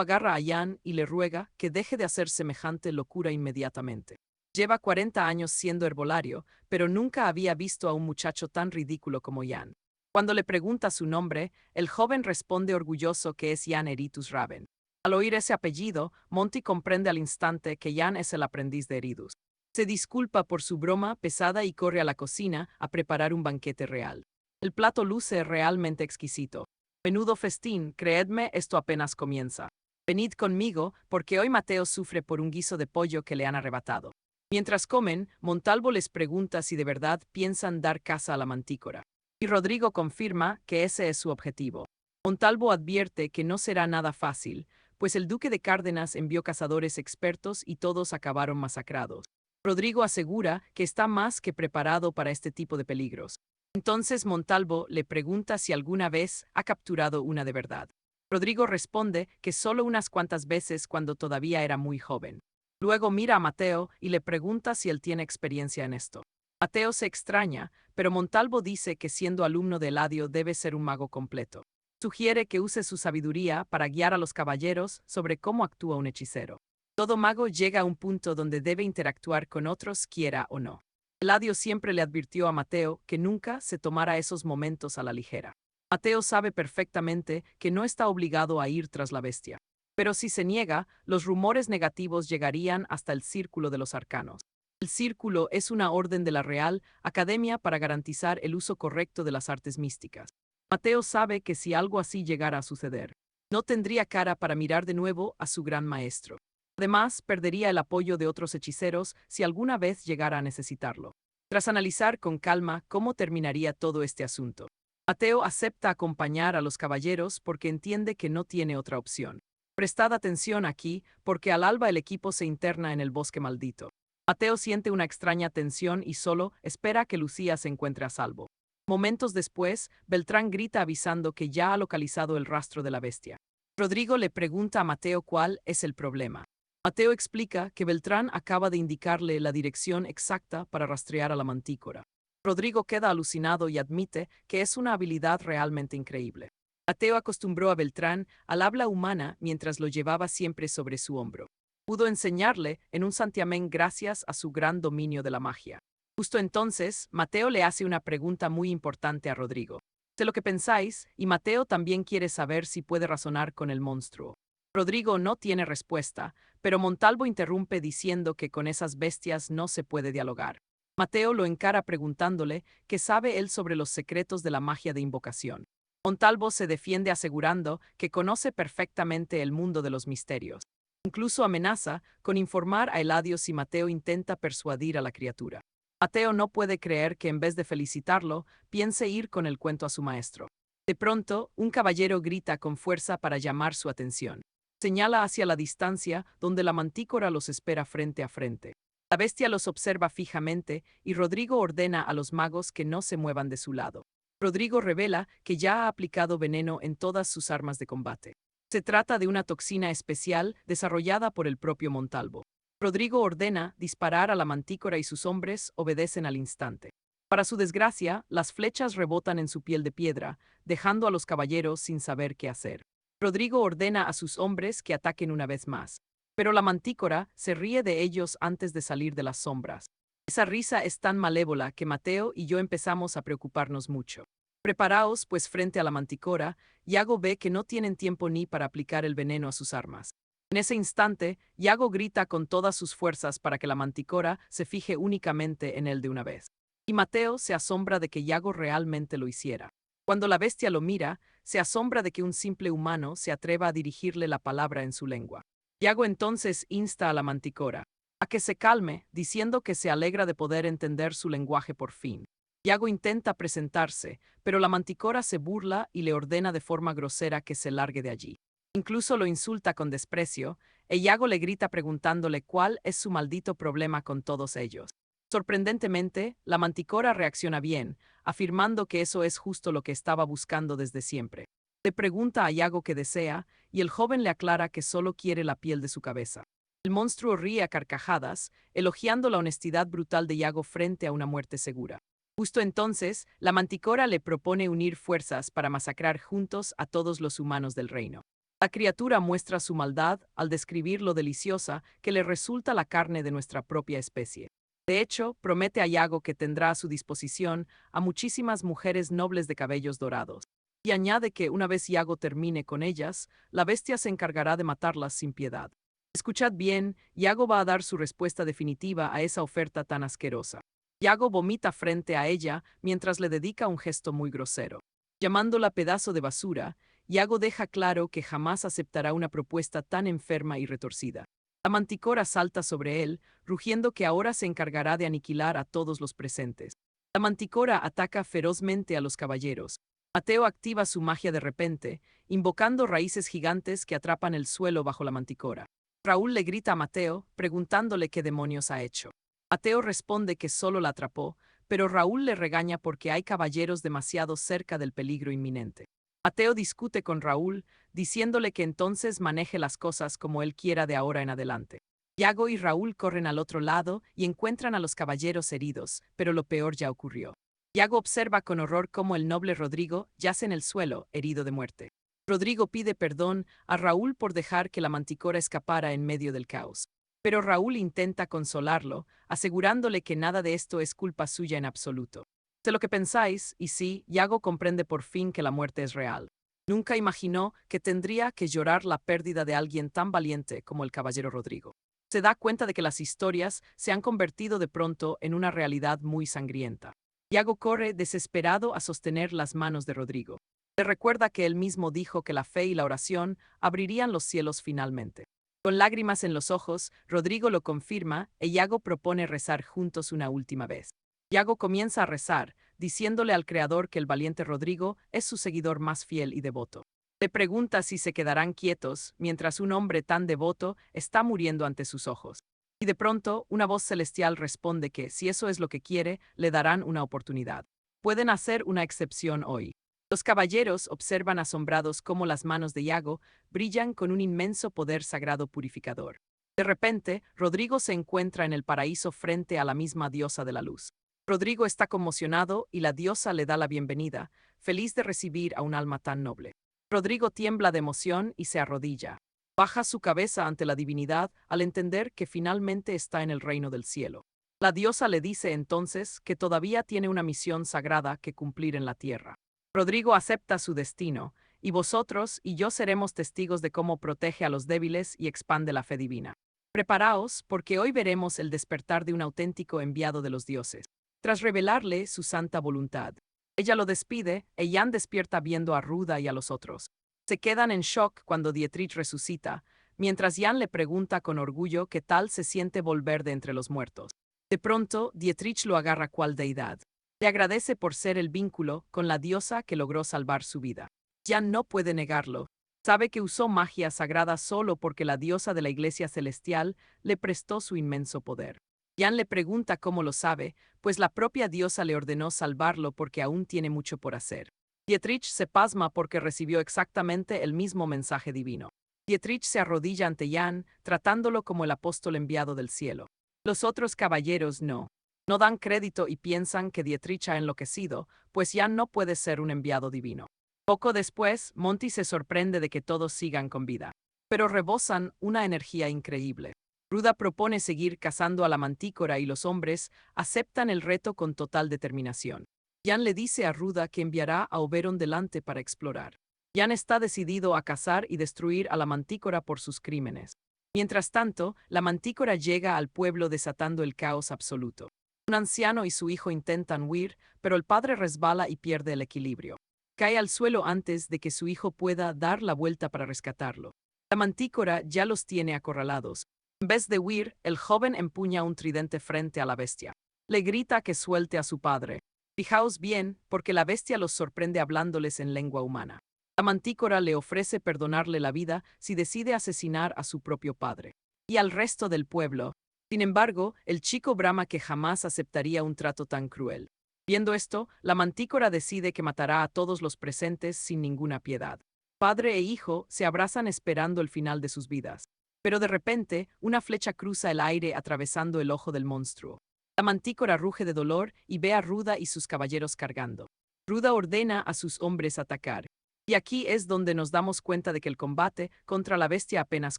agarra a Jan y le ruega que deje de hacer semejante locura inmediatamente. Lleva 40 años siendo herbolario, pero nunca había visto a un muchacho tan ridículo como Jan. Cuando le pregunta su nombre, el joven responde orgulloso que es Jan Eritus Raven. Al oír ese apellido, Monty comprende al instante que Jan es el aprendiz de Eritus. Se disculpa por su broma pesada y corre a la cocina a preparar un banquete real. El plato luce realmente exquisito. Menudo festín, creedme, esto apenas comienza. Venid conmigo, porque hoy Mateo sufre por un guiso de pollo que le han arrebatado. Mientras comen, Montalvo les pregunta si de verdad piensan dar caza a la mantícora. Y Rodrigo confirma que ese es su objetivo. Montalvo advierte que no será nada fácil, pues el duque de Cárdenas envió cazadores expertos y todos acabaron masacrados. Rodrigo asegura que está más que preparado para este tipo de peligros. Entonces Montalvo le pregunta si alguna vez ha capturado una de verdad. Rodrigo responde que solo unas cuantas veces cuando todavía era muy joven. Luego mira a Mateo y le pregunta si él tiene experiencia en esto. Mateo se extraña, pero Montalvo dice que siendo alumno de Eladio debe ser un mago completo. Sugiere que use su sabiduría para guiar a los caballeros sobre cómo actúa un hechicero. Todo mago llega a un punto donde debe interactuar con otros, quiera o no. Eladio siempre le advirtió a Mateo que nunca se tomara esos momentos a la ligera. Mateo sabe perfectamente que no está obligado a ir tras la bestia. Pero si se niega, los rumores negativos llegarían hasta el Círculo de los Arcanos. El Círculo es una orden de la Real Academia para garantizar el uso correcto de las artes místicas. Mateo sabe que si algo así llegara a suceder, no tendría cara para mirar de nuevo a su gran maestro. Además, perdería el apoyo de otros hechiceros si alguna vez llegara a necesitarlo. Tras analizar con calma cómo terminaría todo este asunto, Mateo acepta acompañar a los caballeros porque entiende que no tiene otra opción. Prestad atención aquí, porque al alba el equipo se interna en el bosque maldito. Mateo siente una extraña tensión y solo espera que Lucía se encuentre a salvo. Momentos después, Beltrán grita avisando que ya ha localizado el rastro de la bestia. Rodrigo le pregunta a Mateo cuál es el problema. Mateo explica que Beltrán acaba de indicarle la dirección exacta para rastrear a la mantícora. Rodrigo queda alucinado y admite que es una habilidad realmente increíble. Mateo acostumbró a Beltrán al habla humana mientras lo llevaba siempre sobre su hombro. Pudo enseñarle en un santiamén gracias a su gran dominio de la magia. Justo entonces, Mateo le hace una pregunta muy importante a Rodrigo. Sé lo que pensáis, y Mateo también quiere saber si puede razonar con el monstruo. Rodrigo no tiene respuesta, pero Montalvo interrumpe diciendo que con esas bestias no se puede dialogar. Mateo lo encara preguntándole qué sabe él sobre los secretos de la magia de invocación. Montalvo se defiende asegurando que conoce perfectamente el mundo de los misterios. Incluso amenaza con informar a Eladio si Mateo intenta persuadir a la criatura. Mateo no puede creer que en vez de felicitarlo, piense ir con el cuento a su maestro. De pronto, un caballero grita con fuerza para llamar su atención. Señala hacia la distancia, donde la mantícora los espera frente a frente. La bestia los observa fijamente y Rodrigo ordena a los magos que no se muevan de su lado. Rodrigo revela que ya ha aplicado veneno en todas sus armas de combate. Se trata de una toxina especial desarrollada por el propio Montalvo. Rodrigo ordena disparar a la mantícora y sus hombres obedecen al instante. Para su desgracia, las flechas rebotan en su piel de piedra, dejando a los caballeros sin saber qué hacer. Rodrigo ordena a sus hombres que ataquen una vez más. Pero la mantícora se ríe de ellos antes de salir de las sombras. Esa risa es tan malévola que Mateo y yo empezamos a preocuparnos mucho. Preparaos, pues frente a la mantícora, Yago ve que no tienen tiempo ni para aplicar el veneno a sus armas. En ese instante, Yago grita con todas sus fuerzas para que la mantícora se fije únicamente en él de una vez. Y Mateo se asombra de que Yago realmente lo hiciera. Cuando la bestia lo mira, se asombra de que un simple humano se atreva a dirigirle la palabra en su lengua. Yago entonces insta a la mantícora a que se calme, diciendo que se alegra de poder entender su lenguaje por fin. Yago intenta presentarse, pero la mantícora se burla y le ordena de forma grosera que se largue de allí. Incluso lo insulta con desprecio, e Yago le grita preguntándole cuál es su maldito problema con todos ellos. Sorprendentemente, la manticora reacciona bien, afirmando que eso es justo lo que estaba buscando desde siempre. Le pregunta a Yago qué desea, y el joven le aclara que solo quiere la piel de su cabeza. El monstruo ríe a carcajadas, elogiando la honestidad brutal de Yago frente a una muerte segura. Justo entonces, la manticora le propone unir fuerzas para masacrar juntos a todos los humanos del reino. La criatura muestra su maldad al describir lo deliciosa que le resulta la carne de nuestra propia especie. De hecho, promete a Yago que tendrá a su disposición a muchísimas mujeres nobles de cabellos dorados. Y añade que una vez Yago termine con ellas, la bestia se encargará de matarlas sin piedad. Escuchad bien, Yago va a dar su respuesta definitiva a esa oferta tan asquerosa. Yago vomita frente a ella mientras le dedica un gesto muy grosero. Llamándola pedazo de basura, Yago deja claro que jamás aceptará una propuesta tan enferma y retorcida. La manticora salta sobre él, rugiendo que ahora se encargará de aniquilar a todos los presentes. La manticora ataca ferozmente a los caballeros. Mateo activa su magia de repente, invocando raíces gigantes que atrapan el suelo bajo la manticora. Raúl le grita a Mateo, preguntándole qué demonios ha hecho. Mateo responde que solo la atrapó, pero Raúl le regaña porque hay caballeros demasiado cerca del peligro inminente. Mateo discute con Raúl, diciéndole que entonces maneje las cosas como él quiera de ahora en adelante. Yago y Raúl corren al otro lado y encuentran a los caballeros heridos, pero lo peor ya ocurrió. Yago observa con horror cómo el noble Rodrigo yace en el suelo, herido de muerte. Rodrigo pide perdón a Raúl por dejar que la manticora escapara en medio del caos. Pero Raúl intenta consolarlo, asegurándole que nada de esto es culpa suya en absoluto. Sé lo que pensáis, y sí, Yago comprende por fin que la muerte es real. Nunca imaginó que tendría que llorar la pérdida de alguien tan valiente como el caballero Rodrigo. Se da cuenta de que las historias se han convertido de pronto en una realidad muy sangrienta. Yago corre desesperado a sostener las manos de Rodrigo. Le recuerda que él mismo dijo que la fe y la oración abrirían los cielos finalmente. Con lágrimas en los ojos, Rodrigo lo confirma e Yago propone rezar juntos una última vez. Yago comienza a rezar, diciéndole al Creador que el valiente Rodrigo es su seguidor más fiel y devoto. Le pregunta si se quedarán quietos mientras un hombre tan devoto está muriendo ante sus ojos. Y de pronto, una voz celestial responde que, si eso es lo que quiere, le darán una oportunidad. Pueden hacer una excepción hoy. Los caballeros observan asombrados cómo las manos de Yago brillan con un inmenso poder sagrado purificador. De repente, Rodrigo se encuentra en el paraíso frente a la misma diosa de la luz. Rodrigo está conmocionado y la diosa le da la bienvenida, feliz de recibir a un alma tan noble. Rodrigo tiembla de emoción y se arrodilla. Baja su cabeza ante la divinidad al entender que finalmente está en el reino del cielo. La diosa le dice entonces que todavía tiene una misión sagrada que cumplir en la tierra. Rodrigo acepta su destino, y vosotros y yo seremos testigos de cómo protege a los débiles y expande la fe divina. Preparaos, porque hoy veremos el despertar de un auténtico enviado de los dioses. Tras revelarle su santa voluntad, ella lo despide e Jan despierta viendo a Ruda y a los otros. Se quedan en shock cuando Dietrich resucita, mientras Jan le pregunta con orgullo qué tal se siente volver de entre los muertos. De pronto, Dietrich lo agarra cual deidad. Le agradece por ser el vínculo con la diosa que logró salvar su vida. Jan no puede negarlo. Sabe que usó magia sagrada solo porque la diosa de la iglesia celestial le prestó su inmenso poder. Jan le pregunta cómo lo sabe, pues la propia diosa le ordenó salvarlo porque aún tiene mucho por hacer. Dietrich se pasma porque recibió exactamente el mismo mensaje divino. Dietrich se arrodilla ante Jan, tratándolo como el apóstol enviado del cielo. Los otros caballeros no. No dan crédito y piensan que Dietrich ha enloquecido, pues Jan no puede ser un enviado divino. Poco después, Monty se sorprende de que todos sigan con vida. Pero rebosan una energía increíble. Ruda propone seguir cazando a la mantícora y los hombres aceptan el reto con total determinación. Jan le dice a Ruda que enviará a Oberon delante para explorar. Jan está decidido a cazar y destruir a la mantícora por sus crímenes. Mientras tanto, la mantícora llega al pueblo desatando el caos absoluto. Un anciano y su hijo intentan huir, pero el padre resbala y pierde el equilibrio. Cae al suelo antes de que su hijo pueda dar la vuelta para rescatarlo. La mantícora ya los tiene acorralados. En vez de huir, el joven empuña un tridente frente a la bestia. Le grita que suelte a su padre. Fijaos bien, porque la bestia los sorprende hablándoles en lengua humana. La mantícora le ofrece perdonarle la vida si decide asesinar a su propio padre. Y al resto del pueblo, Sin embargo, el chico brama que jamás aceptaría un trato tan cruel. Viendo esto, la mantícora decide que matará a todos los presentes sin ninguna piedad. Padre e hijo se abrazan esperando el final de sus vidas. Pero de repente, una flecha cruza el aire atravesando el ojo del monstruo. La mantícora ruge de dolor y ve a Ruda y sus caballeros cargando. Ruda ordena a sus hombres atacar. Y aquí es donde nos damos cuenta de que el combate contra la bestia apenas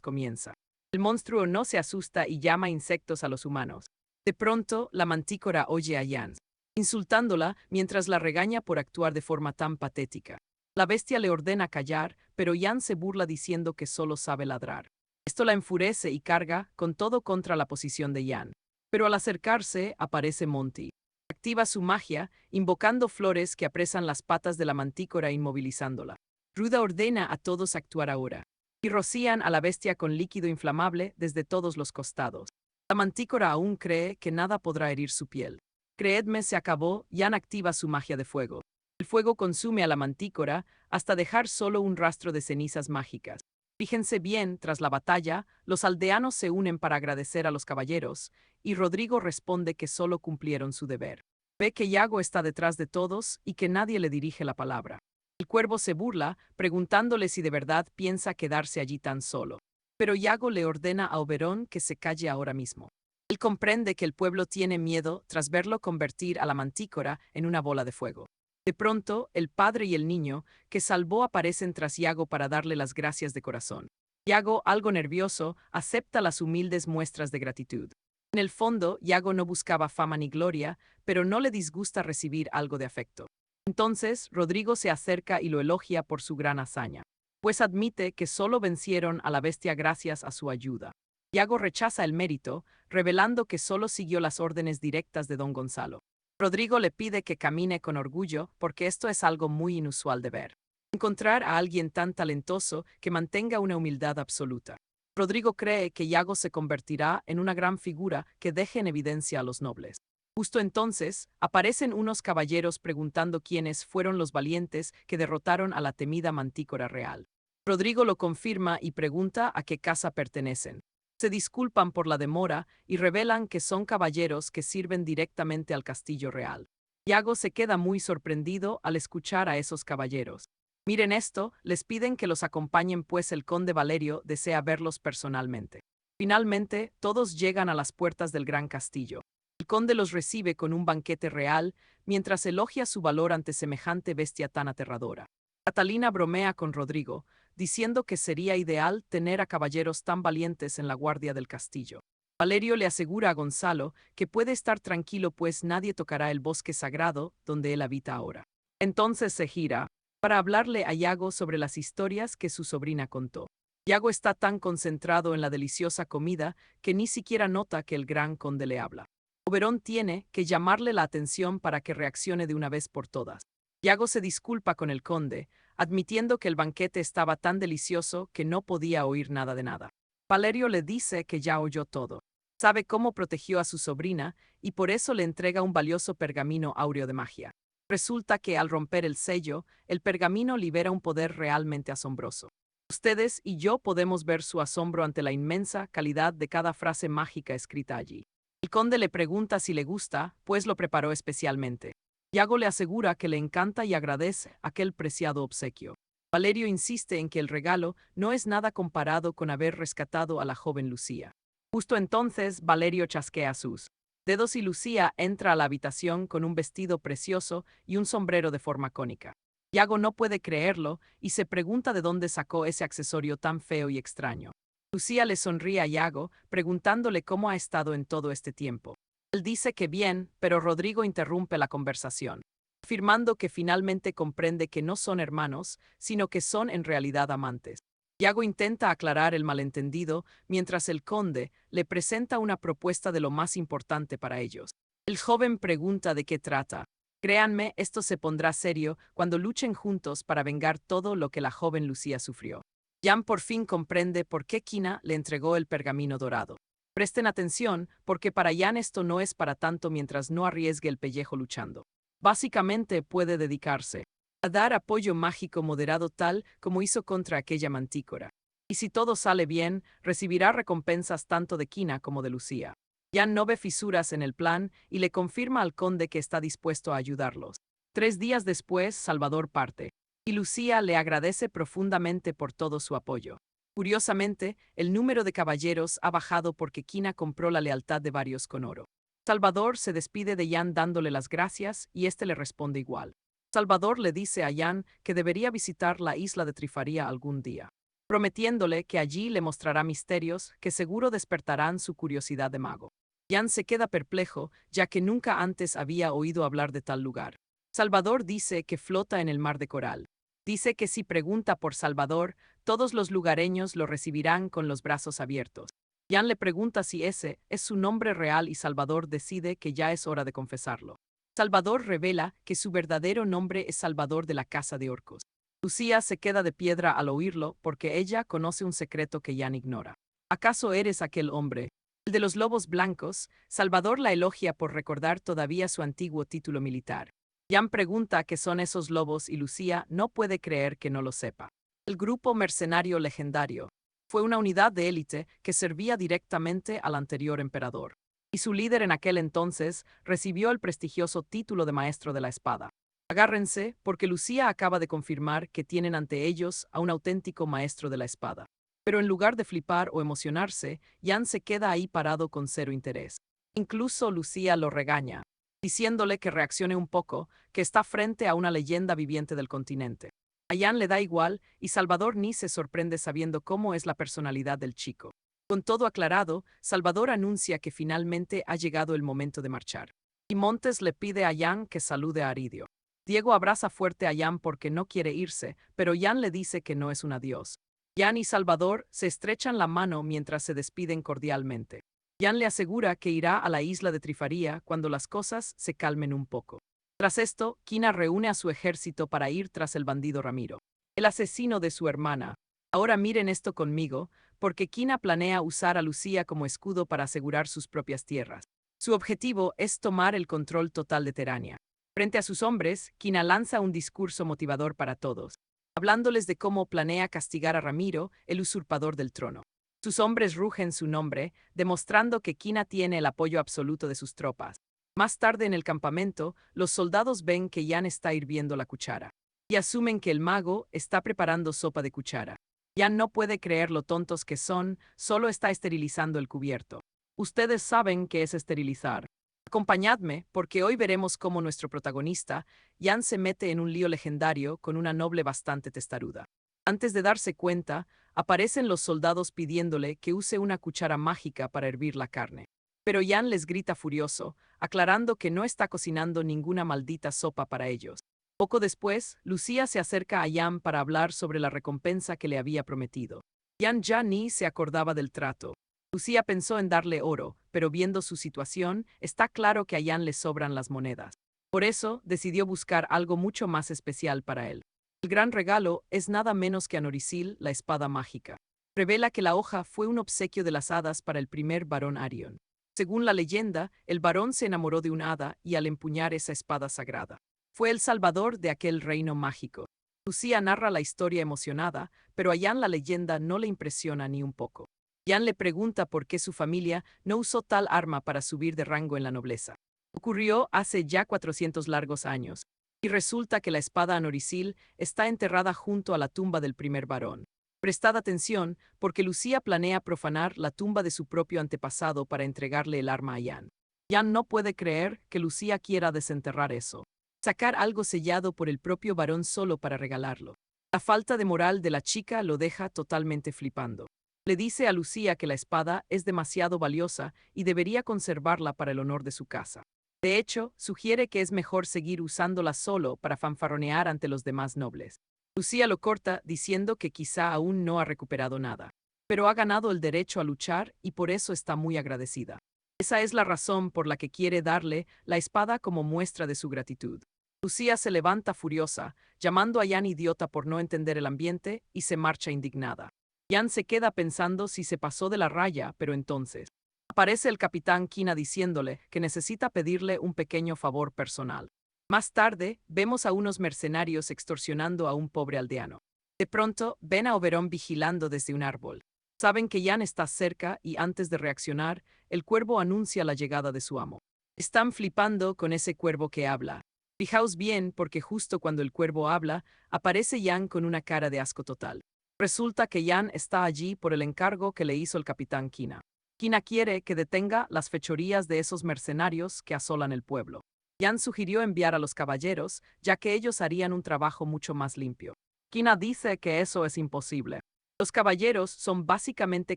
comienza. El monstruo no se asusta y llama insectos a los humanos. De pronto, la mantícora oye a Jans, insultándola mientras la regaña por actuar de forma tan patética. La bestia le ordena callar, pero Jan se burla diciendo que solo sabe ladrar. Esto la enfurece y carga con todo contra la posición de Jan. Pero al acercarse, aparece Monty. Activa su magia, invocando flores que apresan las patas de la mantícora inmovilizándola. Ruda ordena a todos actuar ahora. Y rocían a la bestia con líquido inflamable desde todos los costados. La mantícora aún cree que nada podrá herir su piel. Creedme, se acabó, Jan activa su magia de fuego. El fuego consume a la mantícora hasta dejar solo un rastro de cenizas mágicas. Fíjense bien, tras la batalla, los aldeanos se unen para agradecer a los caballeros, y Rodrigo responde que solo cumplieron su deber. Ve que Yago está detrás de todos y que nadie le dirige la palabra. El cuervo se burla, preguntándole si de verdad piensa quedarse allí tan solo. Pero Yago le ordena a Oberón que se calle ahora mismo. Él comprende que el pueblo tiene miedo tras verlo convertir a la mantícora en una bola de fuego. De pronto, el padre y el niño, que salvó, aparecen tras Yago para darle las gracias de corazón. Yago, algo nervioso, acepta las humildes muestras de gratitud. En el fondo, Yago no buscaba fama ni gloria, pero no le disgusta recibir algo de afecto. Entonces, Rodrigo se acerca y lo elogia por su gran hazaña, pues admite que solo vencieron a la bestia gracias a su ayuda. Yago rechaza el mérito, revelando que solo siguió las órdenes directas de don Gonzalo. Rodrigo le pide que camine con orgullo porque esto es algo muy inusual de ver. Encontrar a alguien tan talentoso que mantenga una humildad absoluta. Rodrigo cree que Yago se convertirá en una gran figura que deje en evidencia a los nobles. Justo entonces, aparecen unos caballeros preguntando quiénes fueron los valientes que derrotaron a la temida mantícora real. Rodrigo lo confirma y pregunta a qué casa pertenecen. Se disculpan por la demora y revelan que son caballeros que sirven directamente al castillo real. Yago se queda muy sorprendido al escuchar a esos caballeros. Miren esto, les piden que los acompañen pues el conde Valerio desea verlos personalmente. Finalmente, todos llegan a las puertas del gran castillo. El conde los recibe con un banquete real, mientras elogia su valor ante semejante bestia tan aterradora. Catalina bromea con Rodrigo, diciendo que sería ideal tener a caballeros tan valientes en la guardia del castillo. Valerio le asegura a Gonzalo que puede estar tranquilo pues nadie tocará el bosque sagrado donde él habita ahora. Entonces se gira para hablarle a Yago sobre las historias que su sobrina contó. Yago está tan concentrado en la deliciosa comida que ni siquiera nota que el gran conde le habla. Oberón tiene que llamarle la atención para que reaccione de una vez por todas. Yago se disculpa con el conde, admitiendo que el banquete estaba tan delicioso que no podía oír nada de nada. Valerio le dice que ya oyó todo. Sabe cómo protegió a su sobrina y por eso le entrega un valioso pergamino áureo de magia. Resulta que al romper el sello, el pergamino libera un poder realmente asombroso. Ustedes y yo podemos ver su asombro ante la inmensa calidad de cada frase mágica escrita allí. El conde le pregunta si le gusta, pues lo preparó especialmente. Yago le asegura que le encanta y agradece aquel preciado obsequio. Valerio insiste en que el regalo no es nada comparado con haber rescatado a la joven Lucía. Justo entonces, Valerio chasquea sus dedos y Lucía entra a la habitación con un vestido precioso y un sombrero de forma cónica. Yago no puede creerlo y se pregunta de dónde sacó ese accesorio tan feo y extraño. Lucía le sonríe a Yago, preguntándole cómo ha estado en todo este tiempo. Él dice que bien, pero Rodrigo interrumpe la conversación, afirmando que finalmente comprende que no son hermanos, sino que son en realidad amantes. Yago intenta aclarar el malentendido, mientras el conde le presenta una propuesta de lo más importante para ellos. El joven pregunta de qué trata. Créanme, esto se pondrá serio cuando luchen juntos para vengar todo lo que la joven Lucía sufrió. Jan por fin comprende por qué Kina le entregó el pergamino dorado. Presten atención, porque para Jan esto no es para tanto mientras no arriesgue el pellejo luchando. Básicamente puede dedicarse a dar apoyo mágico moderado tal como hizo contra aquella mantícora. Y si todo sale bien, recibirá recompensas tanto de Kina como de Lucía. Jan no ve fisuras en el plan y le confirma al conde que está dispuesto a ayudarlos. 3 días después, Salvador parte, y Lucía le agradece profundamente por todo su apoyo. Curiosamente, el número de caballeros ha bajado porque Kina compró la lealtad de varios con oro. Salvador se despide de Jan dándole las gracias y este le responde igual. Salvador le dice a Jan que debería visitar la isla de Trifaría algún día, prometiéndole que allí le mostrará misterios que seguro despertarán su curiosidad de mago. Jan se queda perplejo, ya que nunca antes había oído hablar de tal lugar. Salvador dice que flota en el mar de coral. Dice que si pregunta por Salvador, todos los lugareños lo recibirán con los brazos abiertos. Jan le pregunta si ese es su nombre real y Salvador decide que ya es hora de confesarlo. Salvador revela que su verdadero nombre es Salvador de la Casa de Orcos. Lucía se queda de piedra al oírlo porque ella conoce un secreto que Jan ignora. ¿Acaso eres aquel hombre? El de los lobos blancos. Salvador la elogia por recordar todavía su antiguo título militar. Jan pregunta qué son esos lobos y Lucía no puede creer que no lo sepa. El grupo mercenario legendario fue una unidad de élite que servía directamente al anterior emperador, y su líder en aquel entonces recibió el prestigioso título de Maestro de la Espada. Agárrense, porque Lucía acaba de confirmar que tienen ante ellos a un auténtico Maestro de la Espada. Pero en lugar de flipar o emocionarse, Jan se queda ahí parado con cero interés. Incluso Lucía lo regaña, diciéndole que reaccione un poco, que está frente a una leyenda viviente del continente. A Jan le da igual y Salvador ni se sorprende sabiendo cómo es la personalidad del chico. Con todo aclarado, Salvador anuncia que finalmente ha llegado el momento de marchar. Y Montes le pide a Jan que salude a Aridio. Diego abraza fuerte a Jan porque no quiere irse, pero Jan le dice que no es un adiós. Jan y Salvador se estrechan la mano mientras se despiden cordialmente. Jan le asegura que irá a la isla de Trifaría cuando las cosas se calmen un poco. Tras esto, Kina reúne a su ejército para ir tras el bandido Ramiro, el asesino de su hermana. Ahora miren esto conmigo, porque Kina planea usar a Lucía como escudo para asegurar sus propias tierras. Su objetivo es tomar el control total de Terania. Frente a sus hombres, Kina lanza un discurso motivador para todos, hablándoles de cómo planea castigar a Ramiro, el usurpador del trono. Sus hombres rugen su nombre, demostrando que Kina tiene el apoyo absoluto de sus tropas. Más tarde en el campamento, los soldados ven que Jan está hirviendo la cuchara y asumen que el mago está preparando sopa de cuchara. Jan no puede creer lo tontos que son, solo está esterilizando el cubierto. Ustedes saben qué es esterilizar. Acompañadme, porque hoy veremos cómo nuestro protagonista, Jan, se mete en un lío legendario con una noble bastante testaruda. Antes de darse cuenta, aparecen los soldados pidiéndole que use una cuchara mágica para hervir la carne. Pero Jan les grita furioso, aclarando que no está cocinando ninguna maldita sopa para ellos. Poco después, Lucía se acerca a Jan para hablar sobre la recompensa que le había prometido. Jan ya ni se acordaba del trato. Lucía pensó en darle oro, pero viendo su situación, está claro que a Jan le sobran las monedas. Por eso, decidió buscar algo mucho más especial para él. El gran regalo es nada menos que Anorisil, la espada mágica. Revela que la hoja fue un obsequio de las hadas para el primer varón Arion. Según la leyenda, el varón se enamoró de un hada y al empuñar esa espada sagrada, fue el salvador de aquel reino mágico. Lucía narra la historia emocionada, pero a Jan la leyenda no le impresiona ni un poco. Jan le pregunta por qué su familia no usó tal arma para subir de rango en la nobleza. Ocurrió hace ya 400 largos años, y resulta que la espada Anorisil está enterrada junto a la tumba del primer varón. Prestad atención, porque Lucía planea profanar la tumba de su propio antepasado para entregarle el arma a Jan. Jan no puede creer que Lucía quiera desenterrar eso. Sacar algo sellado por el propio varón solo para regalarlo. La falta de moral de la chica lo deja totalmente flipando. Le dice a Lucía que la espada es demasiado valiosa y debería conservarla para el honor de su casa. De hecho, sugiere que es mejor seguir usándola solo para fanfarronear ante los demás nobles. Lucía lo corta diciendo que quizá aún no ha recuperado nada, pero ha ganado el derecho a luchar y por eso está muy agradecida. Esa es la razón por la que quiere darle la espada como muestra de su gratitud. Lucía se levanta furiosa, llamando a Jan idiota por no entender el ambiente, y se marcha indignada. Jan se queda pensando si se pasó de la raya, pero entonces aparece el capitán Kina diciéndole que necesita pedirle un pequeño favor personal. Más tarde, vemos a unos mercenarios extorsionando a un pobre aldeano. De pronto, ven a Oberón vigilando desde un árbol. Saben que Jan está cerca y antes de reaccionar, el cuervo anuncia la llegada de su amo. Están flipando con ese cuervo que habla. Fijaos bien porque justo cuando el cuervo habla, aparece Jan con una cara de asco total. Resulta que Jan está allí por el encargo que le hizo el capitán Kina. Kina quiere que detenga las fechorías de esos mercenarios que asolan el pueblo. Jan sugirió enviar a los caballeros, ya que ellos harían un trabajo mucho más limpio. Kina dice que eso es imposible. Los caballeros son básicamente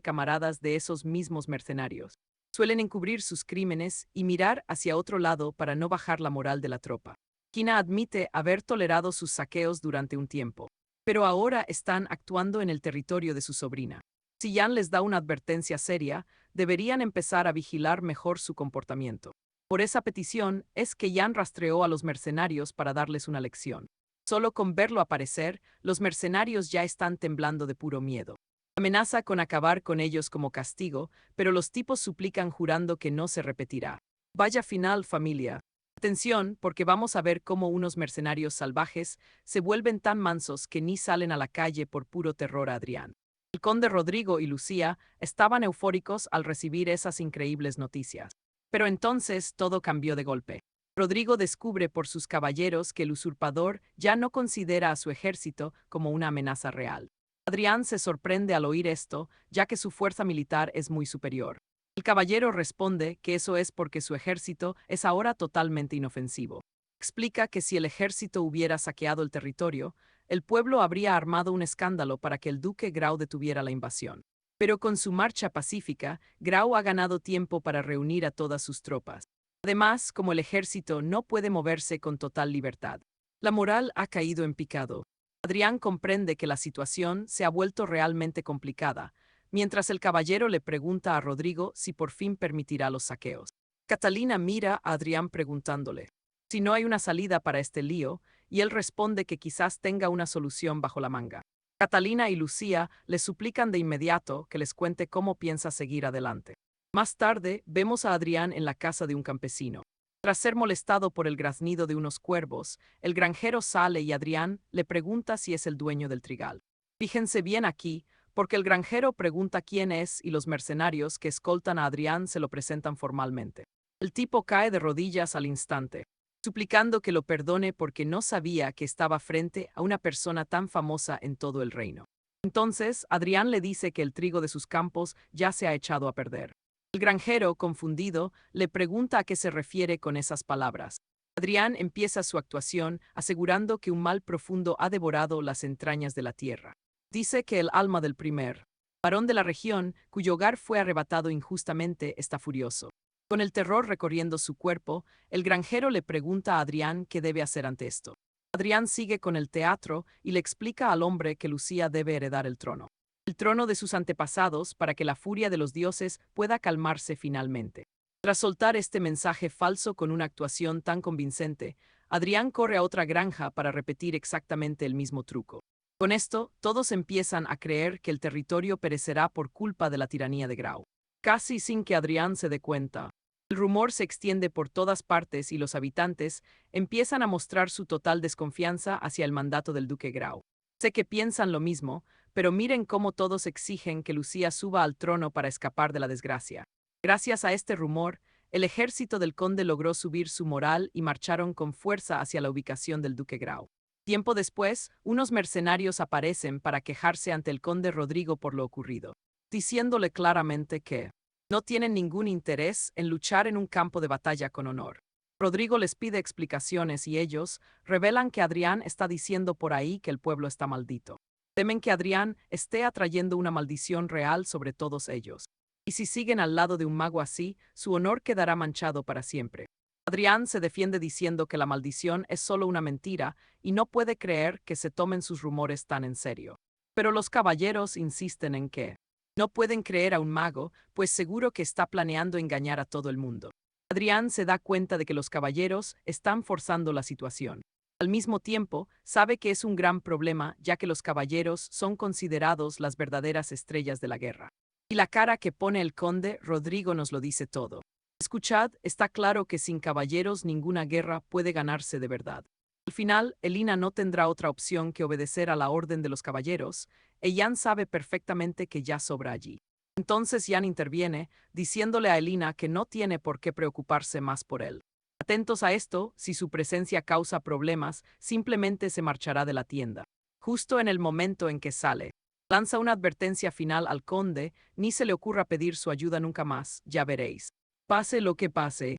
camaradas de esos mismos mercenarios. Suelen encubrir sus crímenes y mirar hacia otro lado para no bajar la moral de la tropa. Kina admite haber tolerado sus saqueos durante un tiempo, pero ahora están actuando en el territorio de su sobrina. Si Jan les da una advertencia seria, deberían empezar a vigilar mejor su comportamiento. Por esa petición es que Jan rastreó a los mercenarios para darles una lección. Solo con verlo aparecer, los mercenarios ya están temblando de puro miedo. Amenaza con acabar con ellos como castigo, pero los tipos suplican jurando que no se repetirá. Vaya final, familia. Atención, porque vamos a ver cómo unos mercenarios salvajes se vuelven tan mansos que ni salen a la calle por puro terror a Adrián. El conde Rodrigo y Lucía estaban eufóricos al recibir esas increíbles noticias. Pero entonces todo cambió de golpe. Rodrigo descubre por sus caballeros que el usurpador ya no considera a su ejército como una amenaza real. Adrián se sorprende al oír esto, ya que su fuerza militar es muy superior. El caballero responde que eso es porque su ejército es ahora totalmente inofensivo. Explica que si el ejército hubiera saqueado el territorio, el pueblo habría armado un escándalo para que el duque Grau detuviera la invasión. Pero con su marcha pacífica, Grau ha ganado tiempo para reunir a todas sus tropas. Además, como el ejército no puede moverse con total libertad, la moral ha caído en picado. Adrián comprende que la situación se ha vuelto realmente complicada, mientras el caballero le pregunta a Rodrigo si por fin permitirá los saqueos. Catalina mira a Adrián preguntándole si no hay una salida para este lío, y él responde que quizás tenga una solución bajo la manga. Catalina y Lucía le suplican de inmediato que les cuente cómo piensa seguir adelante. Más tarde, vemos a Adrián en la casa de un campesino. Tras ser molestado por el graznido de unos cuervos, el granjero sale y Adrián le pregunta si es el dueño del trigal. Fíjense bien aquí, porque el granjero pregunta quién es y los mercenarios que escoltan a Adrián se lo presentan formalmente. El tipo cae de rodillas al instante, suplicando que lo perdone porque no sabía que estaba frente a una persona tan famosa en todo el reino. Entonces, Adrián le dice que el trigo de sus campos ya se ha echado a perder. El granjero, confundido, le pregunta a qué se refiere con esas palabras. Adrián empieza su actuación asegurando que un mal profundo ha devorado las entrañas de la tierra. Dice que el alma del primer varón de la región, cuyo hogar fue arrebatado injustamente, está furioso. Con el terror recorriendo su cuerpo, el granjero le pregunta a Adrián qué debe hacer ante esto. Adrián sigue con el teatro y le explica al hombre que Lucía debe heredar el trono de sus antepasados para que la furia de los dioses pueda calmarse finalmente. Tras soltar este mensaje falso con una actuación tan convincente, Adrián corre a otra granja para repetir exactamente el mismo truco. Con esto, todos empiezan a creer que el territorio perecerá por culpa de la tiranía de Grau. Casi sin que Adrián se dé cuenta, el rumor se extiende por todas partes y los habitantes empiezan a mostrar su total desconfianza hacia el mandato del duque Grau. Sé que piensan lo mismo, pero miren cómo todos exigen que Lucía suba al trono para escapar de la desgracia. Gracias a este rumor, el ejército del conde logró subir su moral y marcharon con fuerza hacia la ubicación del duque Grau. Tiempo después, unos mercenarios aparecen para quejarse ante el conde Rodrigo por lo ocurrido, diciéndole claramente que no tienen ningún interés en luchar en un campo de batalla con honor. Rodrigo les pide explicaciones y ellos revelan que Adrián está diciendo por ahí que el pueblo está maldito. Temen que Adrián esté atrayendo una maldición real sobre todos ellos. Y si siguen al lado de un mago así, su honor quedará manchado para siempre. Adrián se defiende diciendo que la maldición es solo una mentira y no puede creer que se tomen sus rumores tan en serio. Pero los caballeros insisten en que no pueden creer a un mago, pues seguro que está planeando engañar a todo el mundo. Adrián se da cuenta de que los caballeros están forzando la situación. Al mismo tiempo, sabe que es un gran problema, ya que los caballeros son considerados las verdaderas estrellas de la guerra. Y la cara que pone el conde Rodrigo nos lo dice todo. Escuchad, está claro que sin caballeros ninguna guerra puede ganarse de verdad. Al final, Elina no tendrá otra opción que obedecer a la orden de los caballeros, y Jan sabe perfectamente que ya sobra allí. Entonces Jan interviene, diciéndole a Elina que no tiene por qué preocuparse más por él. Atentos a esto, si su presencia causa problemas, simplemente se marchará de la tienda. Justo en el momento en que sale, lanza una advertencia final al conde, ni se le ocurra pedir su ayuda nunca más, ya veréis. Pase lo que pase,